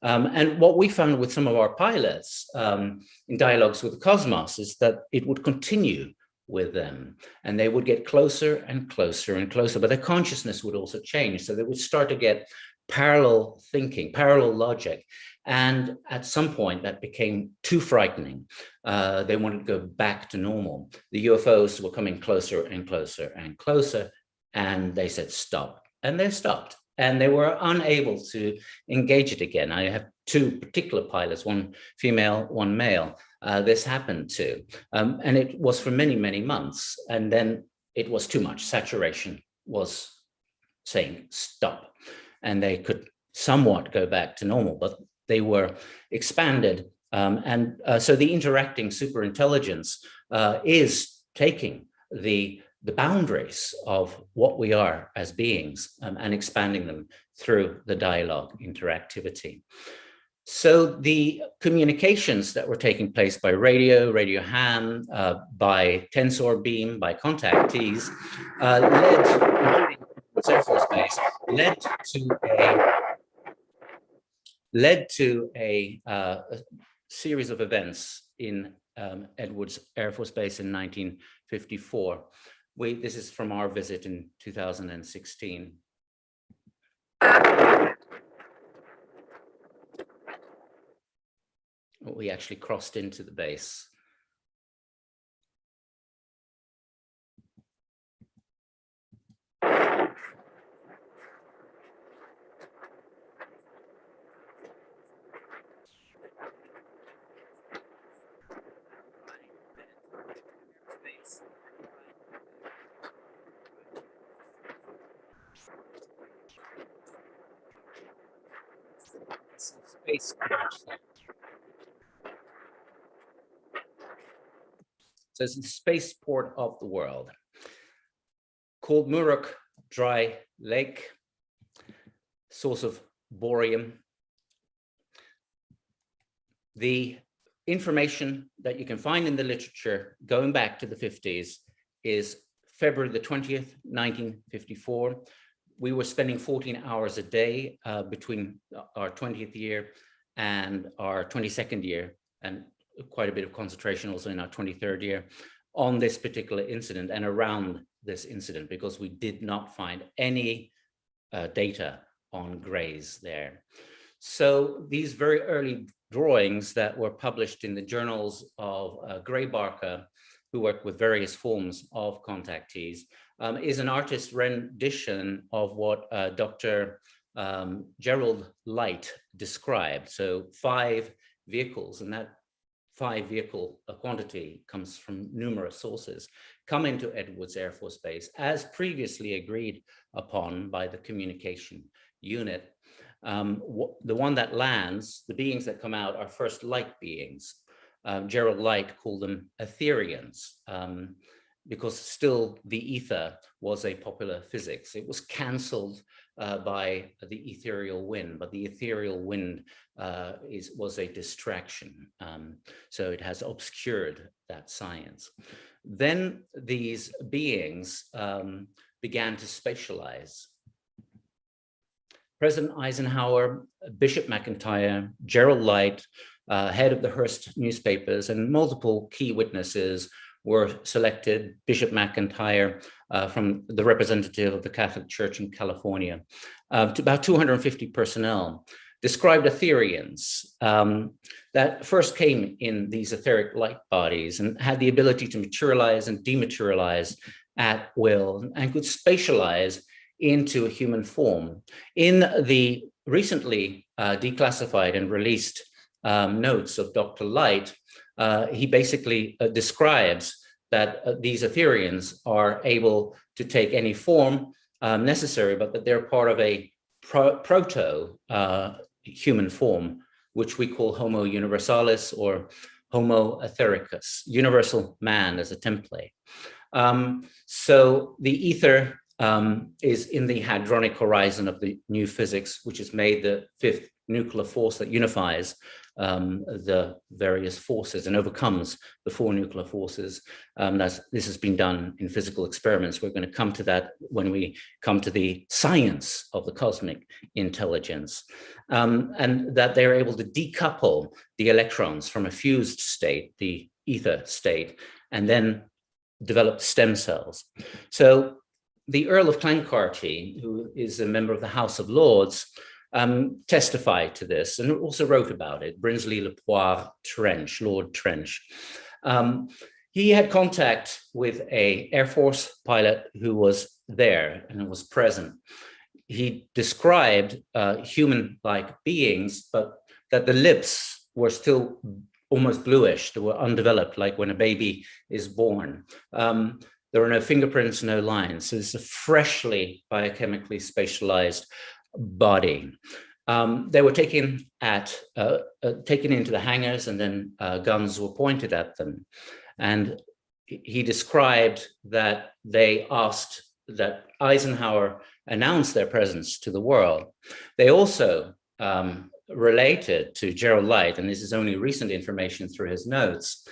And what we found with some of our pilots in dialogues with the cosmos is that it would continue with them, and they would get closer and closer and closer, but their consciousness would also change. So they would start to get parallel thinking, parallel logic. And at some point that became too frightening. They wanted to go back to normal. The UFOs were coming closer and closer and closer, and they said, stop. And they stopped, and they were unable to engage it again. I have two particular pilots, one female, one male, this happened to. And it was for many, many months. And then it was too much. Saturation was saying, stop. And they could somewhat go back to normal, but they were expanded. So the interacting superintelligence is taking the boundaries of what we are as beings and expanding them through the dialogue interactivity. So the communications that were taking place by radio ham, by tensor beam, by contactees, led to a series of events in Edwards Air Force Base in 1954. This is from our visit in 2016. We actually crossed into the base. Spaceport. So it's the spaceport of the world, called Muruk Dry Lake, source of borium. The information that you can find in the literature going back to the 50s is February the 20th, 1954. We were spending 14 hours a day between our 20th year and our 22nd year, and quite a bit of concentration also in our 23rd year on this particular incident and around this incident, because we did not find any data on grays there. So these very early drawings that were published in the journals of Gray Barker, who worked with various forms of contactees, is an artist's rendition of what Dr. Gerald Light described. So 5 vehicles, and that 5 vehicle quantity comes from numerous sources, come into Edwards Air Force Base as previously agreed upon by the communication unit. The one that lands, the beings that come out are first light beings. Gerald Light called them Ethereans, because still the ether was a popular physics. It was canceled by the ethereal wind, but the ethereal wind was a distraction. So it has obscured that science. Then these beings began to spatialize. President Eisenhower, Bishop McIntyre, Gerald Light, head of the Hearst newspapers, and multiple key witnesses were selected. Bishop McIntyre from the representative of the Catholic Church in California, to about 250 personnel, described Ethereans that first came in these etheric light bodies and had the ability to materialize and dematerialize at will and could spatialize into a human form. In the recently declassified and released notes of Dr. Light, he basically describes that these Ethereans are able to take any form necessary, but that they're part of a proto-human form, which we call Homo Universalis or Homo Ethericus, universal man as a template. So the ether is in the hadronic horizon of the new physics, which has made the 5th nuclear force that unifies the various forces and overcomes the 4 nuclear forces. This has been done in physical experiments. We're going to come to that when we come to the science of the cosmic intelligence, and that they're able to decouple the electrons from a fused state, the ether state, and then develop stem cells. So the Earl of Clancarty, who is a member of the House of Lords, testified to this and also wrote about it, Brinsley-le-Poire Trench, Lord Trench. He had contact with an Air Force pilot who was there and was present. He described human-like beings, but that the lips were still almost bluish. They were undeveloped, like when a baby is born. There were no fingerprints, no lines. So it's a freshly biochemically spatialized body. They were taken into the hangars, and then guns were pointed at them. And he described that they asked that Eisenhower announce their presence to the world. They also related to Gerald Light, and this is only recent information through his notes,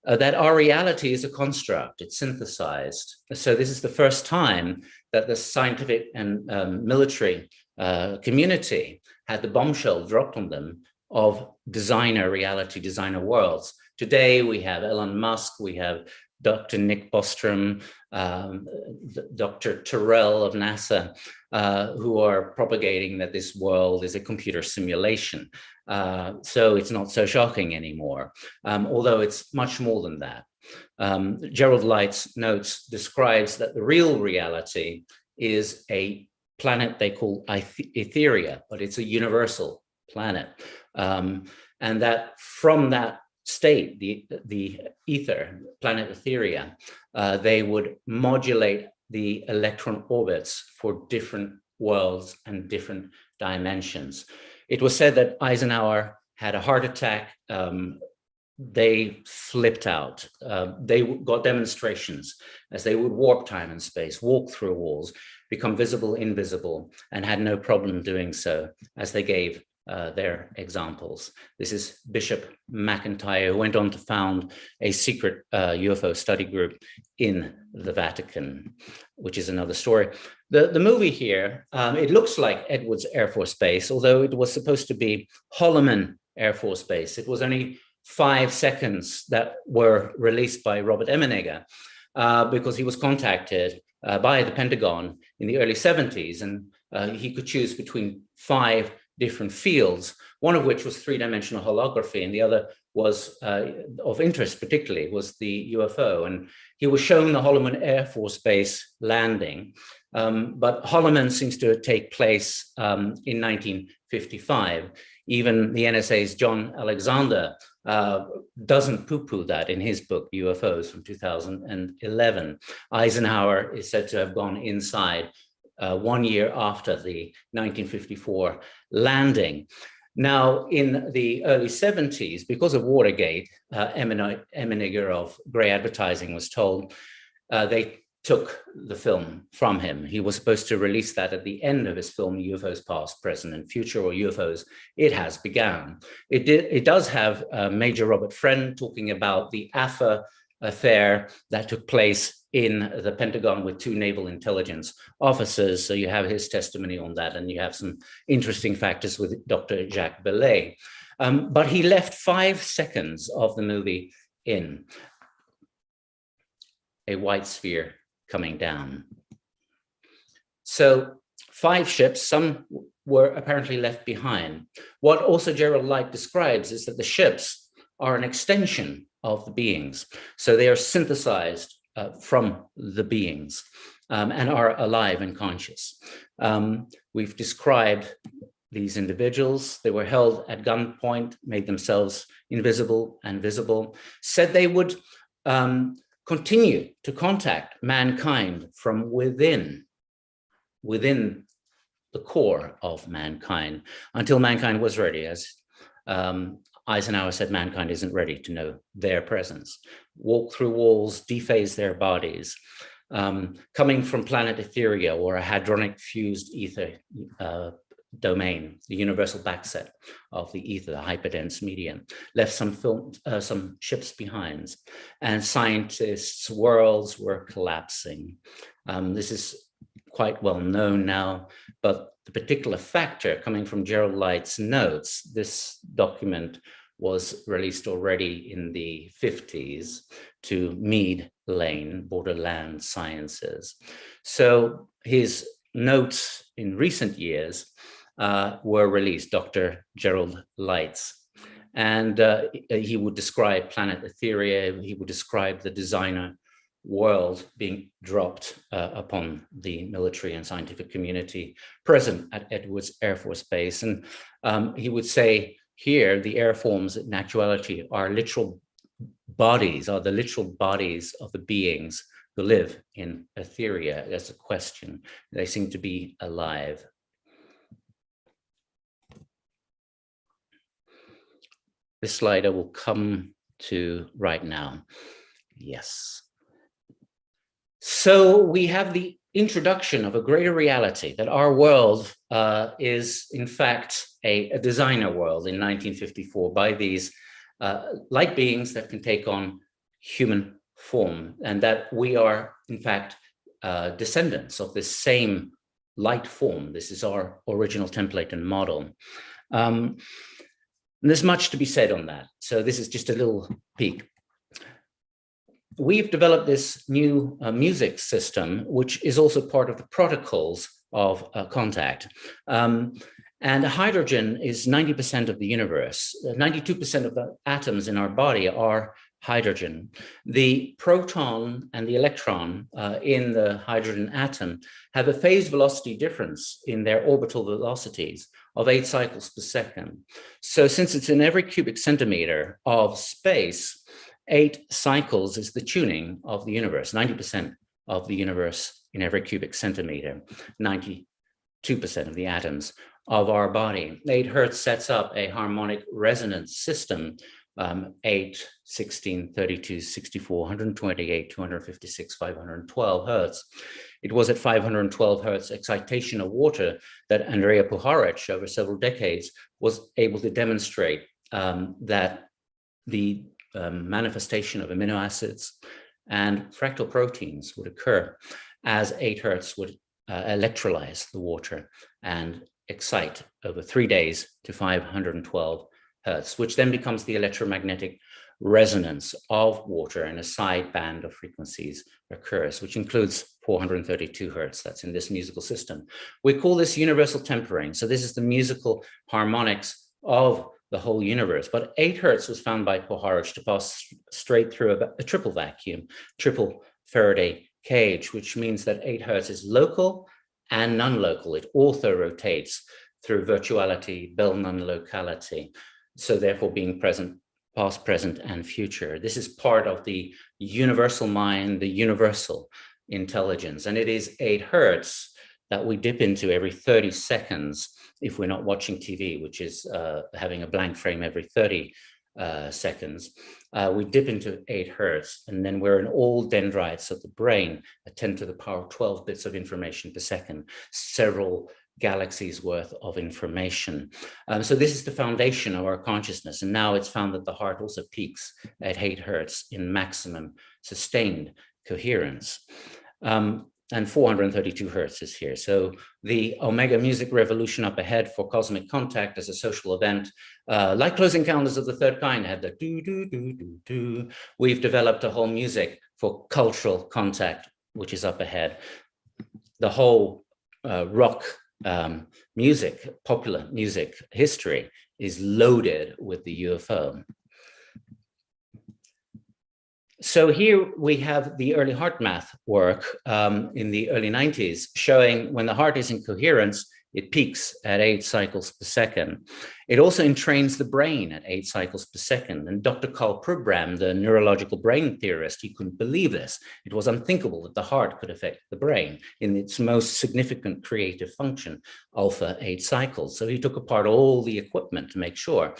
that our reality is a construct, it's synthesized. So this is the first time that the scientific and military community had the bombshell dropped on them of designer reality, designer worlds. Today we have Elon Musk, we have Dr. Nick Bostrom, Dr. Terrell of NASA, who are propagating that this world is a computer simulation. So it's not so shocking anymore, although it's much more than that. Gerald Light's notes describes that the real reality is a planet they call Etheria, but it's a universal planet. And that from that state, the ether, planet Etheria, they would modulate the electron orbits for different worlds and different dimensions. it was said that Eisenhower had a heart attack. They flipped out. They got demonstrations as they would warp time and space, walk through walls, become visible, invisible, and had no problem doing so as they gave their examples. This is Bishop McIntyre, who went on to found a secret UFO study group in the Vatican, which is another story. The movie here, it looks like Edwards Air Force Base, although it was supposed to be Holloman Air Force Base. It was only 5 seconds that were released by Robert Emenegger because he was contacted by the Pentagon in the early 70s, and he could choose between 5 different fields, one of which was 3-dimensional holography, and the other was of interest particularly was the UFO. And he was shown the Holloman Air Force Base landing, but Holloman seems to take place in 1955. Even the NSA's John Alexander doesn't poo-poo that in his book, UFOs from 2011. Eisenhower is said to have gone inside 1 year after the 1954 landing. Now, in the early 70s, because of Watergate, Emenegger of Grey Advertising was told they took the film from him. He was supposed to release that at the end of his film, UFOs Past, Present, and Future, or UFOs, It Has Begun. It does have Major Robert Friend talking about the AFA affair that took place in the Pentagon with 2 naval intelligence officers. So you have his testimony on that, and you have some interesting factors with Dr. Jacques Vallee. But he left 5 seconds of the movie in. A white sphere coming down. So 5 ships, some were apparently left behind. What also Gerald Light describes is that the ships are an extension of the beings. So they are synthesized from the beings and are alive and conscious. We've described these individuals. They were held at gunpoint, made themselves invisible and visible, said they would continue to contact mankind from within the core of mankind until mankind was ready. As Eisenhower said, mankind isn't ready to know their presence. Walk through walls, dephase their bodies, coming from planet Etherean or a hadronic fused ether domain, the universal backset of the ether, the hyperdense medium, left some ships behind, and scientists' worlds were collapsing. This is quite well known now, but the particular factor coming from Gerald Light's notes, this document was released already in the 50s to Mead Lane, Borderland Sciences. So his notes in recent years were released, Dr. Gerald Light's, and he would describe planet Ethereum, he would describe the designer world being dropped upon the military and scientific community present at Edwards Air Force Base. And he would say here, the air forms in actuality are literal bodies, are the literal bodies of the beings who live in Ethereum. That's a question. They seem to be alive. This slide I will come to right now. Yes. So we have the introduction of a greater reality that our world is in fact a designer world in 1954 by these light beings that can take on human form, and that we are in fact descendants of this same light form. This is our original template and model. And there's much to be said on that. So this is just a little peek. We've developed this new music system, which is also part of the protocols of contact. And hydrogen is 90% of the universe. 92% of the atoms in our body are hydrogen. The proton and the electron in the hydrogen atom have a phase velocity difference in their orbital velocities of 8 cycles per second. So since it's in every cubic centimeter of space, 8 cycles is the tuning of the universe. 90% of the universe in every cubic centimeter, 92% of the atoms of our body. 8 Hertz sets up a harmonic resonance system, 8, 16, 32, 64, 128, 256, 512 Hertz. It was at 512 Hertz excitation of water that Andrea Puharich, over several decades, was able to demonstrate that the manifestation of amino acids and fractal proteins would occur as 8 Hertz would electrolyze the water and excite over 3 days to 512 Hertz, which then becomes the electromagnetic resonance of water, and a side band of frequencies occurs, which includes 432 Hertz. That's in this musical system. We call this universal tempering. So this is the musical harmonics of the whole universe. But 8 Hertz was found by Puharich to pass straight through a triple vacuum, triple Faraday cage, which means that 8 Hertz is local and non-local. It ortho-rotates through virtuality, Bell non-locality. So therefore being present, past, present, and future. This is part of the universal mind, the universal intelligence. And it is 8 Hertz that we dip into every 30 seconds if we're not watching TV, which is having a blank frame every 30 seconds. We dip into 8 Hertz, and then we're in all dendrites of the brain at 10 to the power 12 bits of information per second, several galaxies worth of information. So this is the foundation of our consciousness. And now it's found that the heart also peaks at 8 Hertz in maximum sustained coherence. And 432 Hertz is here. So the Omega music revolution up ahead for cosmic contact as a social event, like Close Encounters of the Third Kind had the do, do, do, do, do. We've developed a whole music for cultural contact, which is up ahead. The whole rock music, popular music history is loaded with the UFO. So here we have the early heart math work in the early 90s, showing when the heart is in coherence, it peaks at 8 cycles per second. It also entrains the brain at 8 cycles per second. And Dr. Carl Prubram, the neurological brain theorist, he couldn't believe this. It was unthinkable that the heart could affect the brain in its most significant creative function, alpha 8 cycles. So he took apart all the equipment to make sure.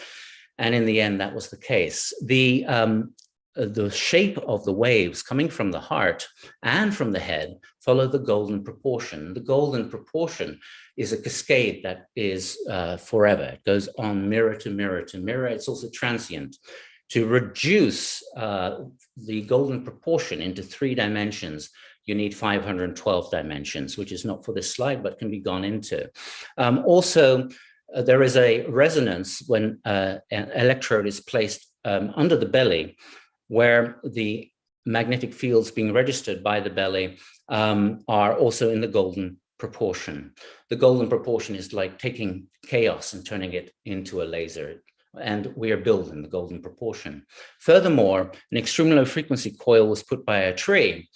And in the end, that was the case. The shape of the waves coming from the heart and from the head follow the golden proportion. The golden proportion is a cascade that is forever. It goes on mirror to mirror to mirror. It's also transient. To reduce the golden proportion into 3 dimensions, you need 512 dimensions, which is not for this slide, but can be gone into. There is a resonance when an electrode is placed under the belly, where the magnetic fields being registered by the belly are also in the golden proportion. The golden proportion is like taking chaos and turning it into a laser, and we are built in the golden proportion. Furthermore, an extremely low frequency coil was put by a tree,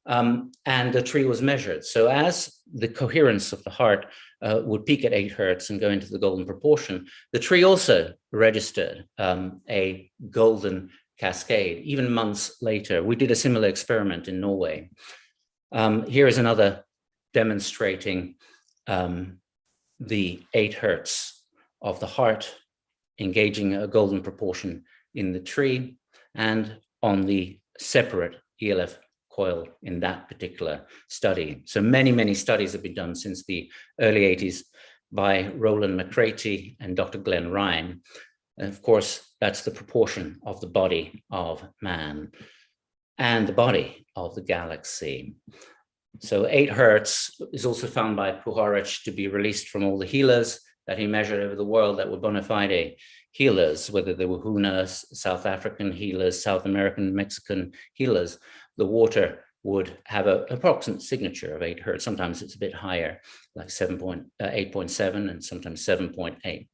and the tree was measured. So as the coherence of the heart would peak at 8 Hertz and go into the golden proportion, the tree also registered a golden cascade. Even months later, we did a similar experiment in Norway. Here is another demonstrating the 8 Hertz of the heart engaging a golden proportion in the tree and on the separate ELF coil in that particular study. So many studies have been done since the early 80s by Roland McCraty and Dr. Glenn Ryan. And of course, that's the proportion of the body of man and the body of the galaxy. So 8 Hertz is also found by Puharich to be released from all the healers that he measured over the world that were bona fide healers, whether they were Hunas, South African healers, South American, Mexican healers. The water would have an approximate signature of 8 Hertz. Sometimes it's a bit higher, like 8.7 and sometimes 7.8.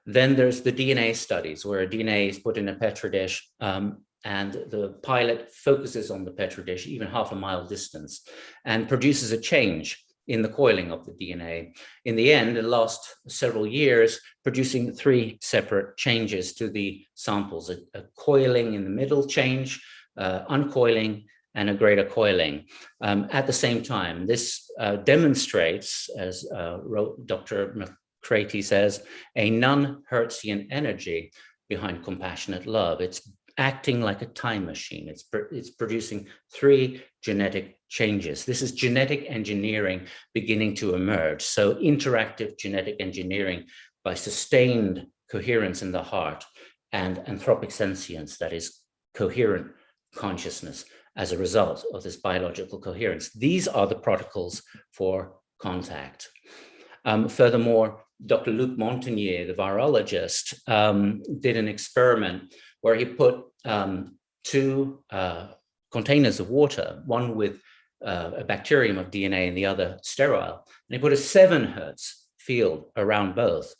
Then there's the DNA studies where DNA is put in a Petri dish and the pilot focuses on the Petri dish, even half a mile distance, and produces a change in the coiling of the DNA. In the end, it lasts several years, producing 3 separate changes to the samples, a coiling in the middle change, uncoiling, and a greater coiling. At the same time, this demonstrates, as Dr. McCratey says, a non-Hertzian energy behind compassionate love. It's acting like a time machine. It's producing 3 genetic changes. This is genetic engineering beginning to emerge. So interactive genetic engineering by sustained coherence in the heart and anthropic sentience, that is coherent consciousness as a result of this biological coherence. These are the protocols for contact. Furthermore, Dr. Luc Montagnier, the virologist, did an experiment where he put 2 containers of water, one with a bacterium of DNA and the other sterile, and he put a 7 Hertz field around both,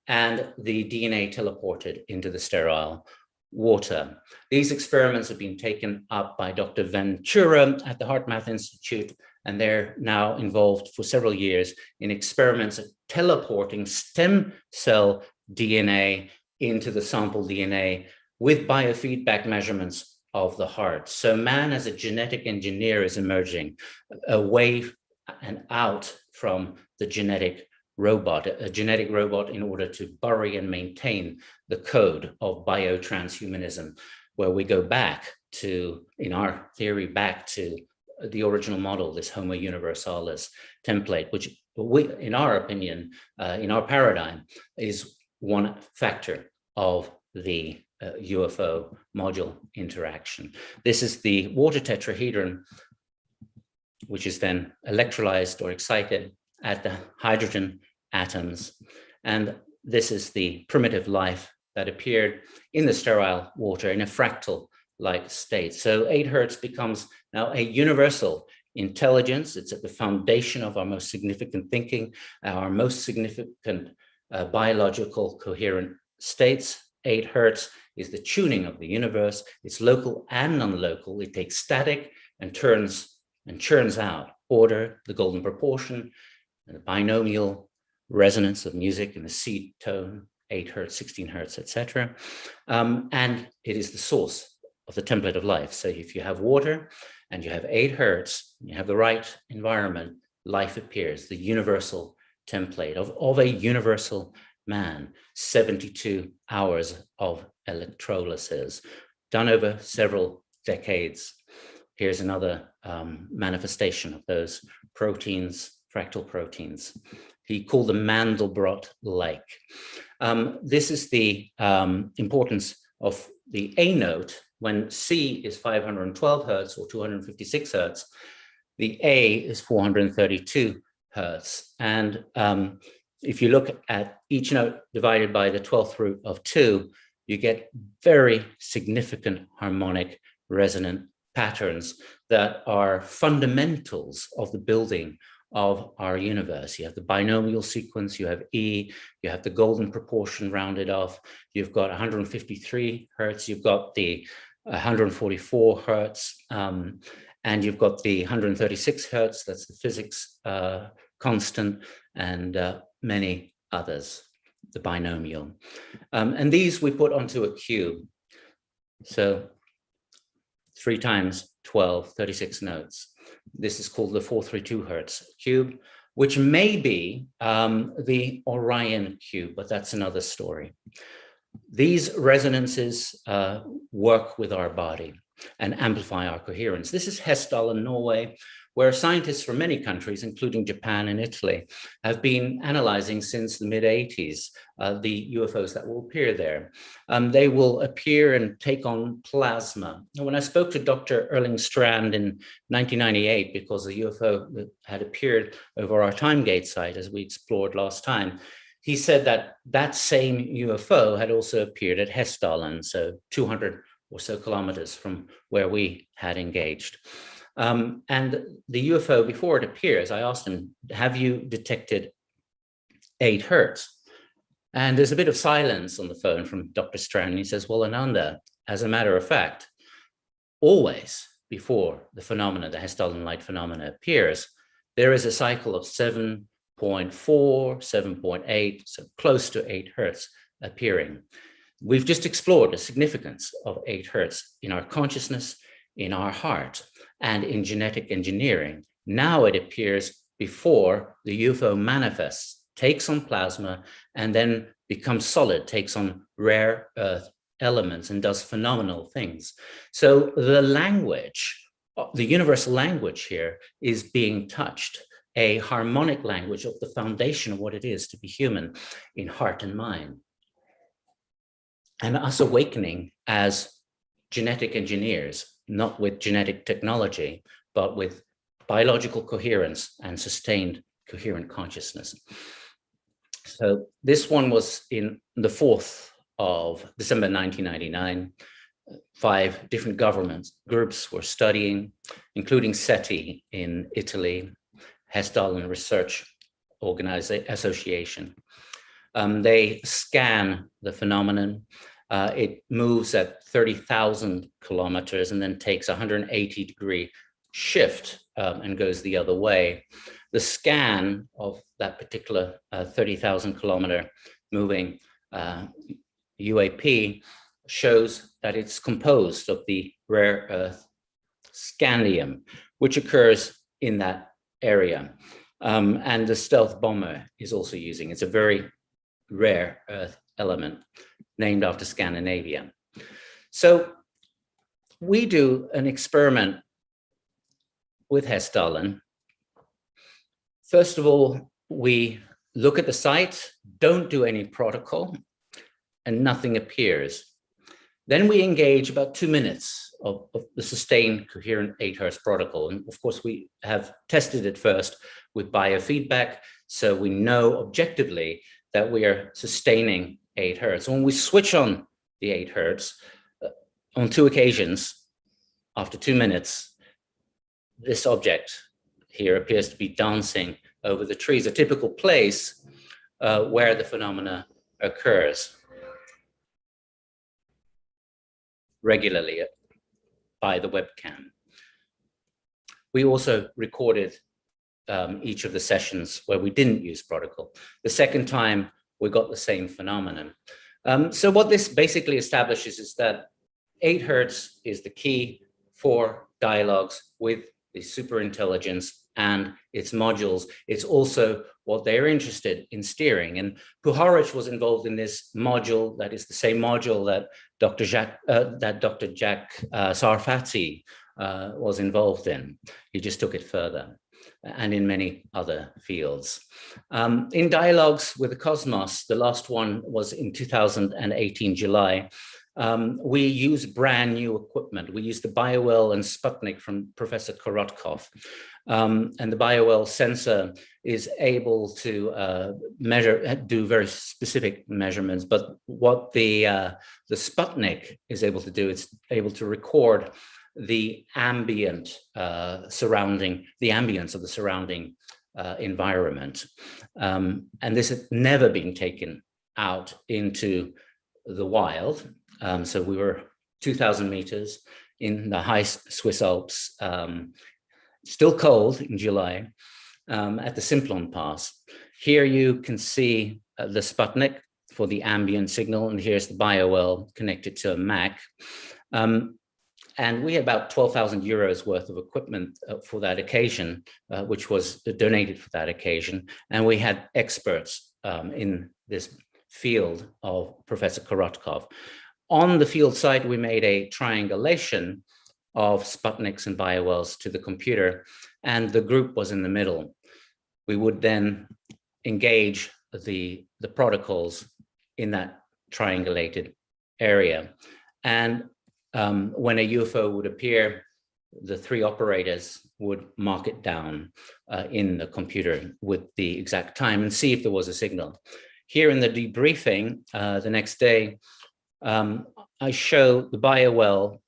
and the DNA teleported into the sterile water. These experiments have been taken up by Dr. Ventura at the HeartMath Institute, and they're now involved for several years in experiments at teleporting stem cell DNA into the sample DNA with biofeedback measurements of the heart. So man as a genetic engineer is emerging away and out from the genetic robot, a genetic robot in order to bury and maintain the code of biotranshumanism, where we go back to, in our theory, back to the original model, this Homo universalis template, which we, in our opinion, in our paradigm, is one factor of the UFO module interaction. This is the water tetrahedron, which is then electrolyzed or excited at the hydrogen atoms. And this is the primitive life that appeared in the sterile water in a fractal-like state. So 8 Hertz becomes now a universal intelligence. It's at the foundation of our most significant thinking, our most significant biological coherent states. 8 Hertz is the tuning of the universe. It's local and non-local. It takes static and churns out order, the golden proportion, and the binomial resonance of music in the seed tone, 8 Hertz, 16 Hertz, etc. And it is the source of the template of life. So if you have water and you have 8 Hertz, you have the right environment, life appears, the universal template of a universal man. 72 hours of electrolysis done over several decades. Here's another manifestation of those proteins, fractal proteins. He called them Mandelbrot-like. This is the importance of the A note. When C is 512 Hertz or 256 Hertz, the A is 432 Hertz. And if you look at each note divided by the 12th root of 2, you get very significant harmonic resonant patterns that are fundamentals of the building of our universe. You have the binomial sequence, you have E, you have the golden proportion rounded off, you've got 153 Hertz, you've got the 144 Hertz, and you've got the 136 Hertz, that's the physics constant, and many others, the binomial. And these we put onto a cube. So 3 times 12, 36 notes. This is called the 432 Hertz cube, which may be the Orion cube, but that's another story. These resonances work with our body and amplify our coherence. This is Hessdalen, Norway, where scientists from many countries, including Japan and Italy, have been analyzing since the mid-80s the UFOs that will appear there. They will appear and take on plasma. And when I spoke to Dr. Erling Strand in 1998, because the UFO that had appeared over our Timegate site, as we explored last time, he said that that same UFO had also appeared at Hessdalen, so 200 or so kilometers from where we had engaged. And the UFO, before it appears, I asked him, have you detected 8 Hertz? And there's a bit of silence on the phone from Dr. Strand. He says, well, Ananda, as a matter of fact, always before the phenomena, the Hessdalen light phenomena appears, there is a cycle of 7.4, 7.8, so close to 8 Hertz appearing. We've just explored the significance of 8 Hertz in our consciousness, in our heart. and in genetic engineering. Now it appears before the UFO manifests, takes on plasma, and then becomes solid, takes on rare earth elements and does phenomenal things. So the language, the universal language here is being touched, a harmonic language of the foundation of what it is to be human in heart and mind. And us awakening as genetic engineers, not with genetic technology, but with biological coherence and sustained coherent consciousness. So this one was in the 4th of December 1999. 5 different groups were studying, including SETI in Italy, Hessdalen Research Association. They scan the phenomenon. It moves at 30,000 kilometers and then takes a 180-degree shift and goes the other way. The scan of that particular 30,000 kilometer moving UAP shows that it's composed of the rare earth scandium, which occurs in that area. And the stealth bomber is also using, it's a very rare earth element named after Scandinavia. So we do an experiment with Hessdalen. First of all, we look at the site, don't do any protocol, and nothing appears. Then we engage about 2 minutes of the sustained coherent 8 Hertz protocol. And of course, we have tested it first with biofeedback, so we know objectively that we are sustaining 8 Hertz. When we switch on the 8 Hertz, on 2 occasions, after 2 minutes, this object here appears to be dancing over the trees, a typical place where the phenomena occurs regularly by the webcam. We also recorded each of the sessions where we didn't use protocol. The second time, we got the same phenomenon. So what this basically establishes is that 8 Hertz is the key for dialogues with the superintelligence and its modules. It's also what they're interested in steering. And Puharich was involved in this module, that is the same module that Dr. Jacques Sarfati was involved in. He just took it further, and in many other fields. In dialogues with the cosmos, the last one was in 2018, July, we use brand new equipment. We use the BioWell and Sputnik from Professor Korotkov. And the BioWell sensor is able to do very specific measurements. But what the Sputnik is able to do, it's able to record the ambient the ambience of the surrounding environment. And this has never been taken out into the wild. So we were 2,000 meters in the high Swiss Alps, still cold in July, at the Simplon Pass. Here you can see the Sputnik for the ambient signal, and here's the BioWell connected to a Mac. And we had about 12,000 euros worth of equipment for that occasion, which was donated for that occasion. And we had experts in this field of Professor Korotkov. On the field site, we made a triangulation of Sputniks and BioWells to the computer, and the group was in the middle. We would then engage the protocols in that triangulated area. And when a UFO would appear, the 3 operators would mark it down in the computer with the exact time and see if there was a signal. Here in the debriefing the next day, I show the BioWell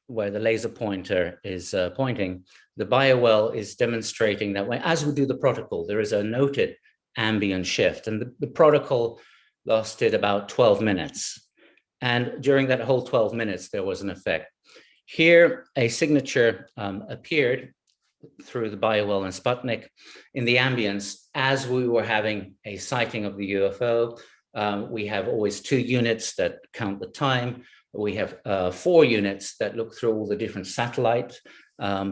where the laser pointer is pointing. The BioWell is demonstrating that as we do the protocol, there is a noted ambient shift, and the protocol lasted about 12 minutes. And during that whole 12 minutes, there was an effect. Here, a signature appeared through the BioWell and Sputnik in the ambience as we were having a sighting of the UFO. We have always 2 units that count the time. We have 4 units that look through all the different satellite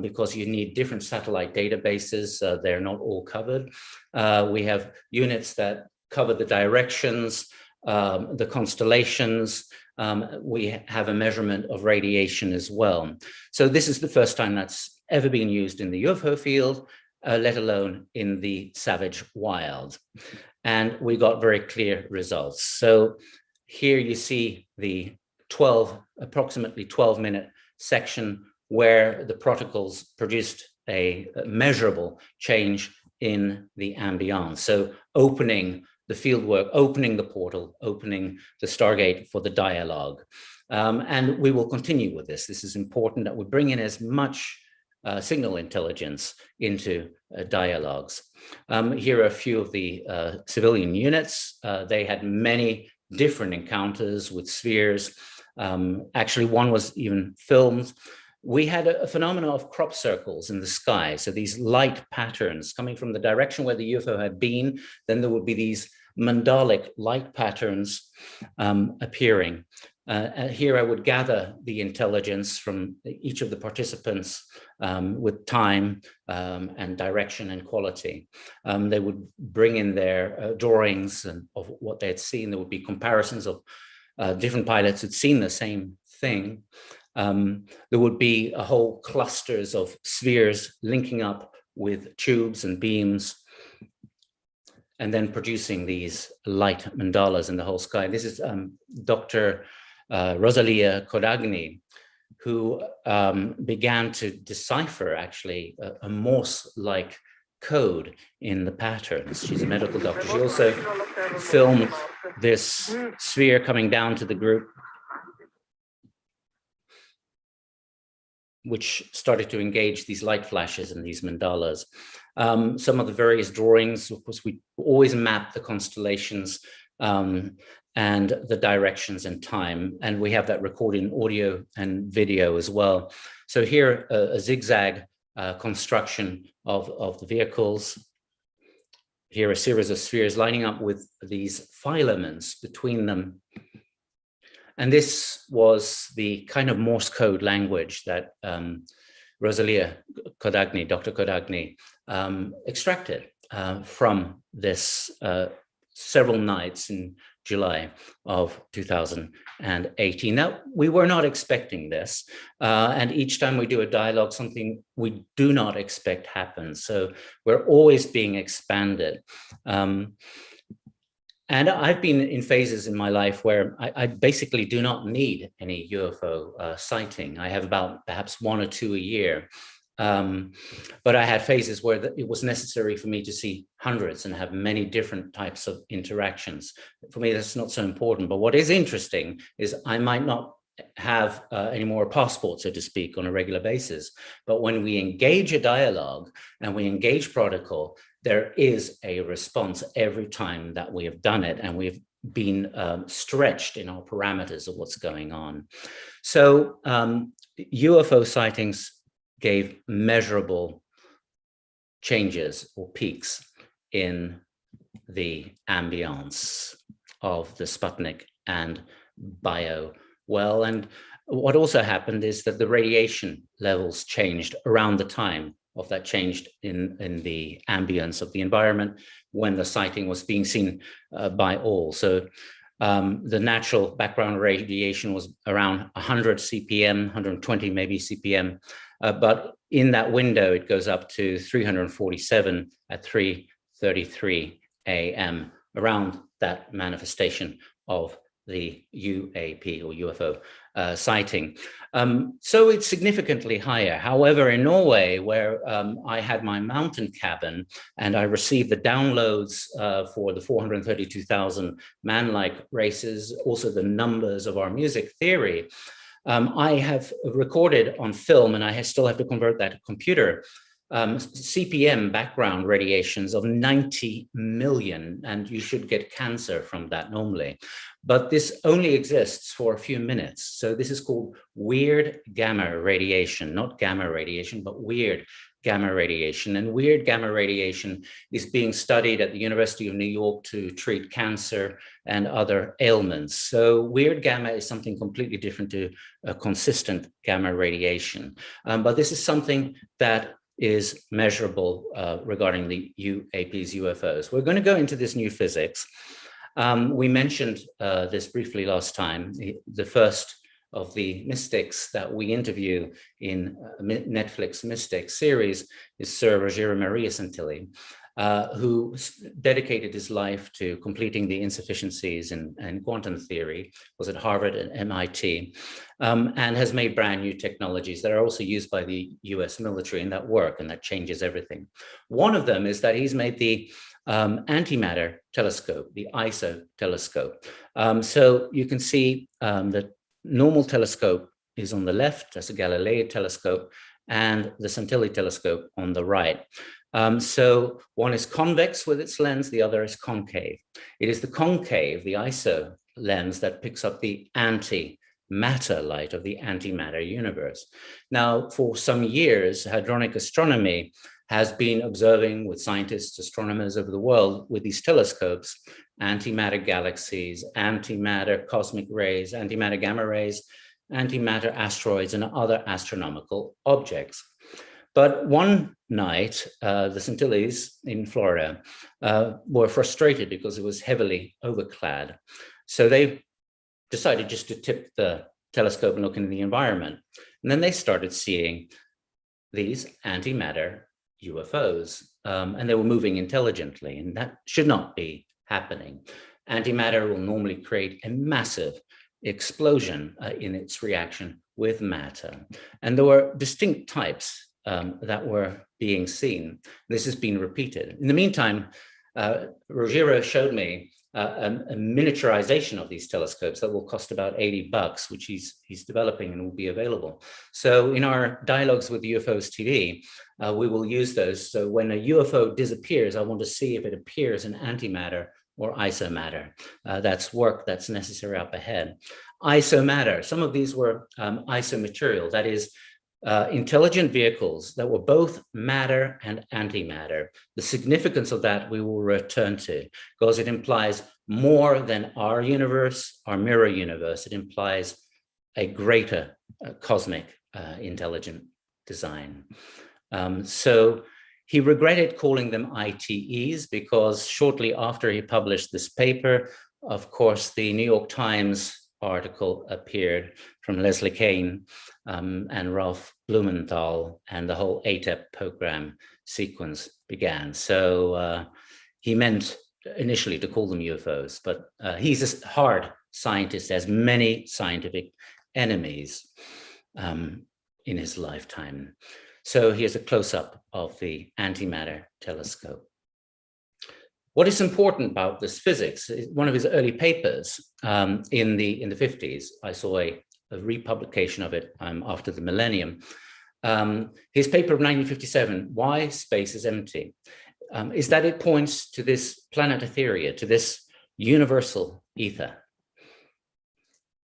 because you need different satellite databases. They're not all covered. We have units that cover the directions, the constellations. We have a measurement of radiation as well. So this is the first time that's ever been used in the UFO field, let alone in the savage wild. And we got very clear results. So here you see the approximately 12-minute section where the protocols produced a measurable change in the ambience. So opening the fieldwork, opening the portal, opening the Stargate for the dialogue. And we will continue with this. This is important that we bring in as much signal intelligence into dialogues. Here are a few of the civilian units. They had many different encounters with spheres. Actually, one was even filmed. We had a phenomenon of crop circles in the sky. So these light patterns coming from the direction where the UFO had been, then there would be these mandalic light patterns appearing. Here I would gather the intelligence from each of the participants with time and direction and quality. They would bring in their drawings of what they had seen. There would be comparisons of different pilots who'd seen the same thing. There would be a whole clusters of spheres linking up with tubes and beams, and then producing these light mandalas in the whole sky. This is Dr. Rosalia Kodagny, who began to decipher actually a Morse-like code in the patterns. She's a medical doctor. She also filmed this sphere coming down to the group, which started to engage these light flashes and these mandalas. Some of the various drawings, of course, we always map the constellations and the directions and time. And we have that recorded in audio and video as well. So here, a zigzag construction of the vehicles. Here, a series of spheres lining up with these filaments between them. And this was the kind of Morse code language that Rosalia Kodagny, Dr. Kodagny, extracted from this several nights in July of 2018. Now, we were not expecting this. And each time we do a dialogue, something we do not expect happens. So we're always being expanded. And I've been in phases in my life where I basically do not need any UFO sighting. I have about perhaps 1 or 2 a year. But I had phases where it was necessary for me to see hundreds and have many different types of interactions. For me, that's not so important. But what is interesting is I might not have any more passport, so to speak, on a regular basis. But when we engage a dialogue and we engage protocol, there is a response every time that we have done it, and we've been stretched in our parameters of what's going on. So UFO sightings gave measurable changes or peaks in the ambience of the Sputnik and bio well. And what also happened is that the radiation levels changed around the time of that change in the ambience of the environment when the sighting was being seen by all. So the natural background radiation was around 100 CPM, 120 maybe CPM, but in that window it goes up to 347 at 3:33 a.m. around that manifestation of the UAP or UFO sighting. So it's significantly higher. However, in Norway, where I had my mountain cabin and I received the downloads for the 432,000 man-like races, also the numbers of our music theory, I have recorded on film, and I still have to convert that to computer, CPM background radiations of 90 million, and you should get cancer from that normally. But this only exists for a few minutes. So this is called weird gamma radiation, not gamma radiation, but weird gamma radiation. And weird gamma radiation is being studied at the University of New York to treat cancer and other ailments. So weird gamma is something completely different to a consistent gamma radiation. But this is something that is measurable regarding the UAPs, UFOs. We're going to go into this new physics. We mentioned this briefly last time. The first of the mystics that we interview in Netflix Mystic series is Sir Rogero Maria Santilli, who dedicated his life to completing the insufficiencies in quantum theory, was at Harvard and MIT, and has made brand new technologies that are also used by the US military and that work, and that changes everything. One of them is that he's made the antimatter telescope, the ISO telescope. So you can see the normal telescope is on the left, that's a Galileo telescope, and the Santilli telescope on the right. So one is convex with its lens, the other is concave. It is the concave, the ISO lens, that picks up the antimatter light of the antimatter universe. Now, for some years, hadronic astronomy has been observing with scientists, astronomers over the world with these telescopes, antimatter galaxies, antimatter cosmic rays, antimatter gamma rays, antimatter asteroids, and other astronomical objects. But one night, the Santillis in Florida were frustrated because it was heavily overclad. So they decided just to tip the telescope and look into the environment. And then they started seeing these antimatter UFOs, and they were moving intelligently, and that should not be happening. Antimatter will normally create a massive explosion in its reaction with matter. And there were distinct types that were being seen. This has been repeated. In the meantime, Rogero showed me a miniaturization of these telescopes that will cost about $80, which he's developing and will be available. So in our dialogues with UFOs TV, we will use those. So when a UFO disappears, I want to see if it appears in antimatter or isomatter. That's work that's necessary up ahead. Isomatter, some of these were isomaterial, that is, intelligent vehicles that were both matter and antimatter. The significance of that we will return to, because it implies more than our universe, our mirror universe. It implies a greater cosmic intelligent design. So he regretted calling them ITEs because shortly after he published this paper, of course, the New York Times article appeared from Leslie Kean and Ralph Blumenthal, and the whole ATEP program sequence began. So he meant initially to call them UFOs, but he's a hard scientist, has many scientific enemies in his lifetime. So here's a close-up of the antimatter telescope. What is important about this physics, one of his early papers in the 50s, I saw a republication of it after the millennium. His paper of 1957, Why Space is Empty, is that it points to this planet Etherean, to this universal ether,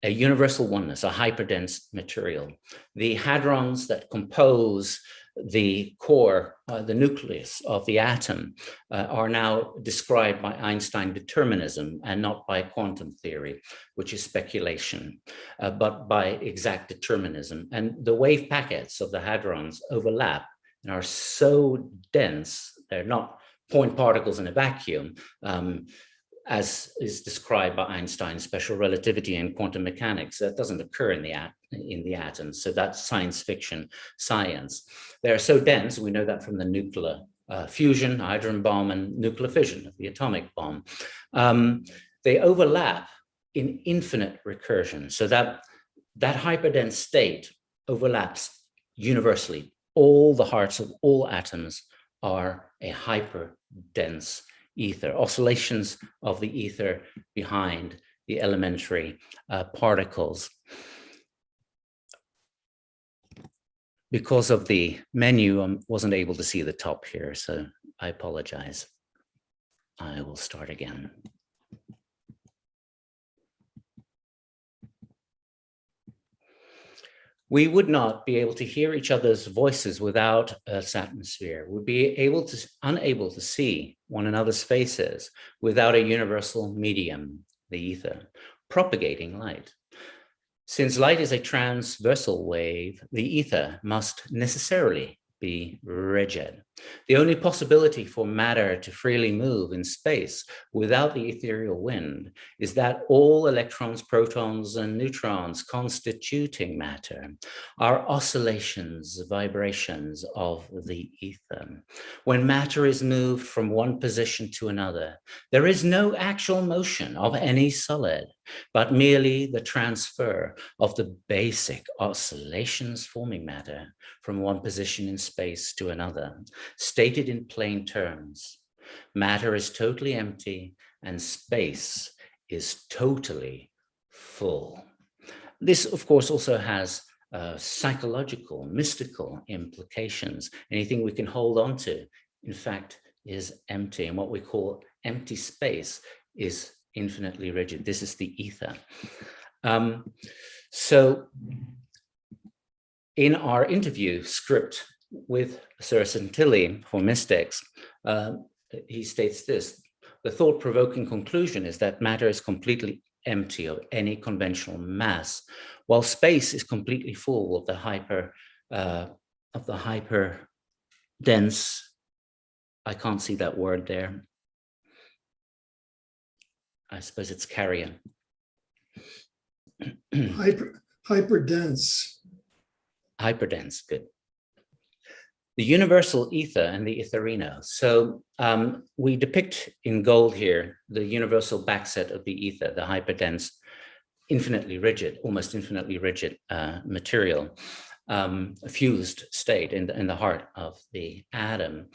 a universal oneness, a hyperdense material. The hadrons that compose the core, the nucleus of the atom, are now described by Einstein determinism and not by quantum theory, which is speculation, but by exact determinism. And the wave packets of the hadrons overlap and are so dense, they're not point particles in a vacuum, as is described by Einstein's special relativity and quantum mechanics. That doesn't occur in the atoms, so that's science fiction science. They're so dense, we know that from the nuclear fusion, hydrogen bomb, and nuclear fission of the atomic bomb. They overlap in infinite recursion, so that hyperdense state overlaps universally. All the hearts of all atoms are a hyperdense ether, oscillations of the ether behind the elementary particles. Because of the menu, I wasn't able to see the top here, so I apologize. I will start again. We would not be able to hear each other's voices without Earth's atmosphere. We'd be unable to see one another's faces without a universal medium, the ether, propagating light. Since light is a transversal wave, the ether must necessarily be rigid. The only possibility for matter to freely move in space without the ethereal wind is that all electrons, protons, and neutrons constituting matter are oscillations, vibrations of the ether. When matter is moved from one position to another, there is no actual motion of any solid, but merely the transfer of the basic oscillations forming matter from one position in space to another. Stated in plain terms, matter is totally empty and space is totally full. This, of course, also has psychological, mystical implications. Anything we can hold on to, in fact, is empty. And what we call empty space is infinitely rigid. This is the ether. So in our interview script with Sir Santilli for Mystics, he states this: the thought-provoking conclusion is that matter is completely empty of any conventional mass, while space is completely full of the hyper dense, I can't see that word there. I suppose it's carrion. Hyperdense. Hyperdense, good. The universal ether and the etherino. So we depict in gold here the universal backset of the ether, the hyperdense, infinitely rigid, almost infinitely rigid material, a fused state in the heart of the atom.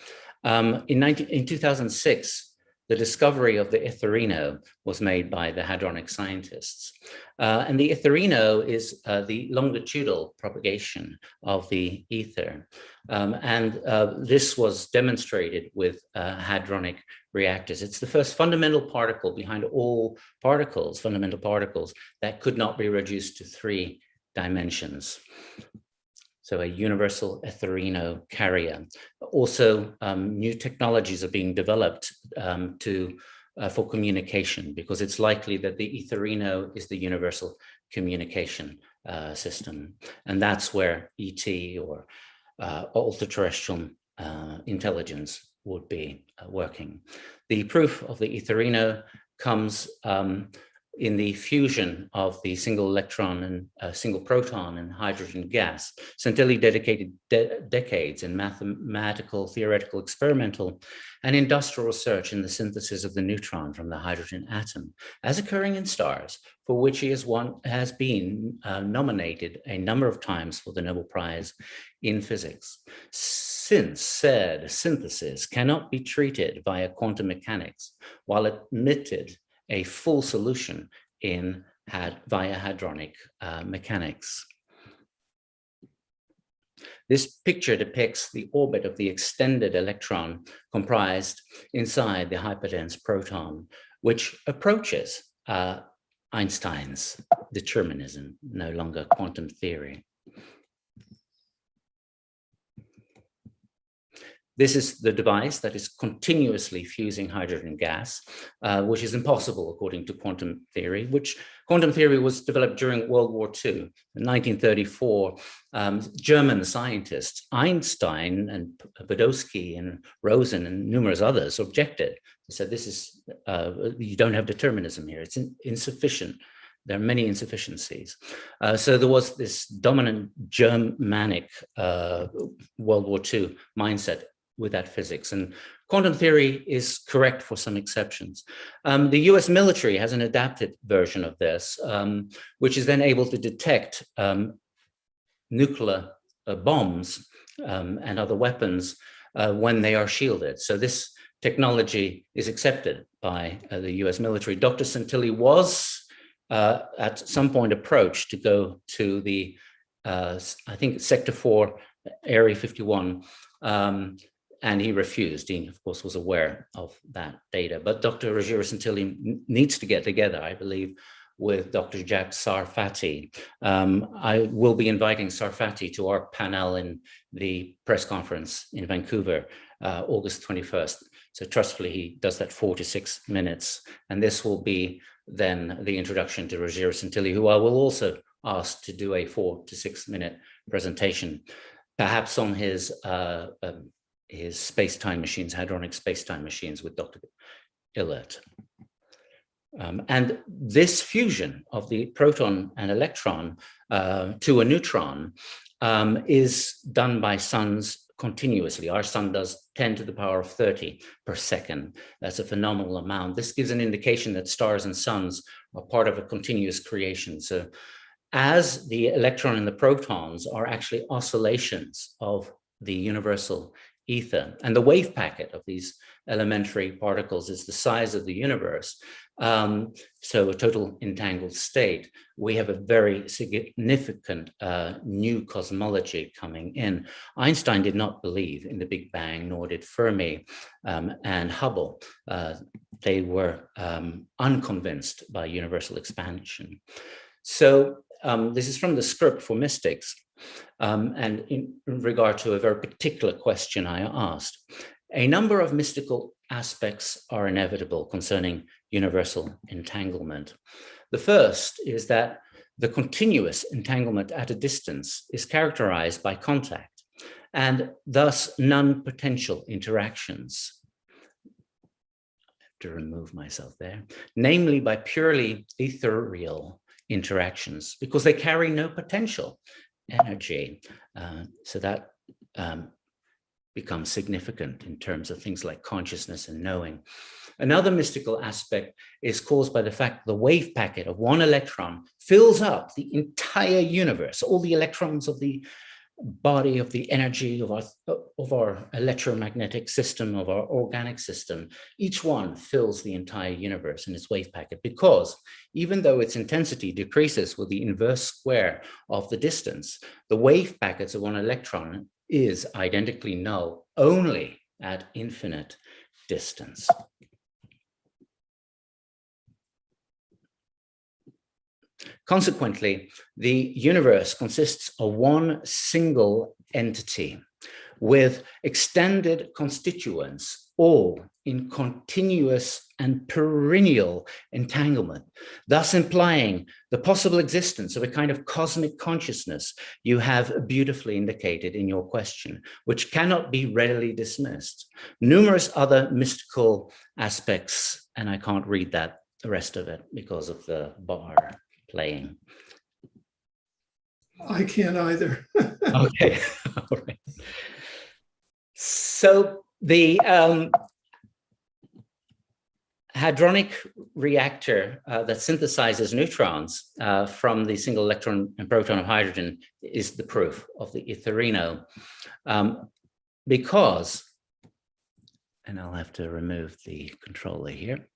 In 2006, the discovery of the Ethereano was made by the hadronic scientists. And the Ethereano is the longitudinal propagation of the ether. This was demonstrated with hadronic reactors. It's the first fundamental particle behind all particles, fundamental particles, that could not be reduced to 3 dimensions. So a universal Ethereano carrier. Also, new technologies are being developed for communication, because it's likely that the Ethereano is the universal communication system. And that's where ET or ultra-terrestrial intelligence would be working. The proof of the Ethereano comes in the fusion of the single electron and single proton and hydrogen gas. Santilli dedicated decades in mathematical, theoretical, experimental, and industrial research in the synthesis of the neutron from the hydrogen atom, as occurring in stars, for which he has been nominated a number of times for the Nobel Prize in Physics. Since said synthesis cannot be treated via quantum mechanics, while admitted a full solution via hadronic mechanics. This picture depicts the orbit of the extended electron comprised inside the hyperdense proton, which approaches Einstein's determinism, no longer quantum theory. This is the device that is continuously fusing hydrogen gas, which is impossible according to quantum theory, which quantum theory was developed during World War II. In 1934, German scientists, Einstein and Podolsky and Rosen and numerous others objected. They said, this is, you don't have determinism here, it's insufficient. There are many insufficiencies. So there was this dominant Germanic World War II mindset with that physics. And quantum theory is correct for some exceptions. The US military has an adapted version of this, which is then able to detect nuclear bombs and other weapons when they are shielded. So this technology is accepted by the US military. Dr. Santilli was at some point approached to go to the, I think, Sector 4, Area 51, and he refused. He, of course, was aware of that data. But Dr. Ruggiero Santilli needs to get together, I believe, with Dr. Jacques Vallee. I will be inviting Vallee to our panel in the press conference in Vancouver, August 21st. So trustfully, he does that 4 to 6 minutes. And this will be then the introduction to Roger Santilli, who I will also ask to do a 4 to 6 minute presentation, perhaps on his space-time machines, hadronic space-time machines with Dr. Illert. And this fusion of the proton and electron to a neutron is done by suns continuously. Our sun does 10 to the power of 30 per second. That's a phenomenal amount. This gives an indication that stars and suns are part of a continuous creation. So as the electron and the protons are actually oscillations of the universal ether, and the wave packet of these elementary particles is the size of the universe, so a total entangled state, we have a very significant new cosmology coming in. Einstein did not believe in the Big Bang, nor did Fermi and Hubble. They were unconvinced by universal expansion. So this is from the script for mystics, and in regard to a very particular question I asked. A number of mystical aspects are inevitable concerning universal entanglement. The first is that the continuous entanglement at a distance is characterized by contact and thus non-potential interactions. I have to remove myself there, namely by purely ethereal interactions, because they carry no potential energy. So that becomes significant in terms of things like consciousness and knowing. Another mystical aspect is caused by the fact the wave packet of one electron fills up the entire universe, all the electrons of the body of the energy of our electromagnetic system, of our organic system. Each one fills the entire universe in its wave packet, because even though its intensity decreases with the inverse square of the distance, the wave packets of one electron is identically null only at infinite distance. Consequently, the universe consists of one single entity with extended constituents, all in continuous and perennial entanglement, thus implying the possible existence of a kind of cosmic consciousness you have beautifully indicated in your question, which cannot be readily dismissed. Numerous other mystical aspects, and I can't read that, the rest of it, because of the bar playing. I can't either. Okay, all right. So the hadronic reactor that synthesizes neutrons from the single electron and proton of hydrogen is the proof of the Etherean, because, and I'll have to remove the controller here,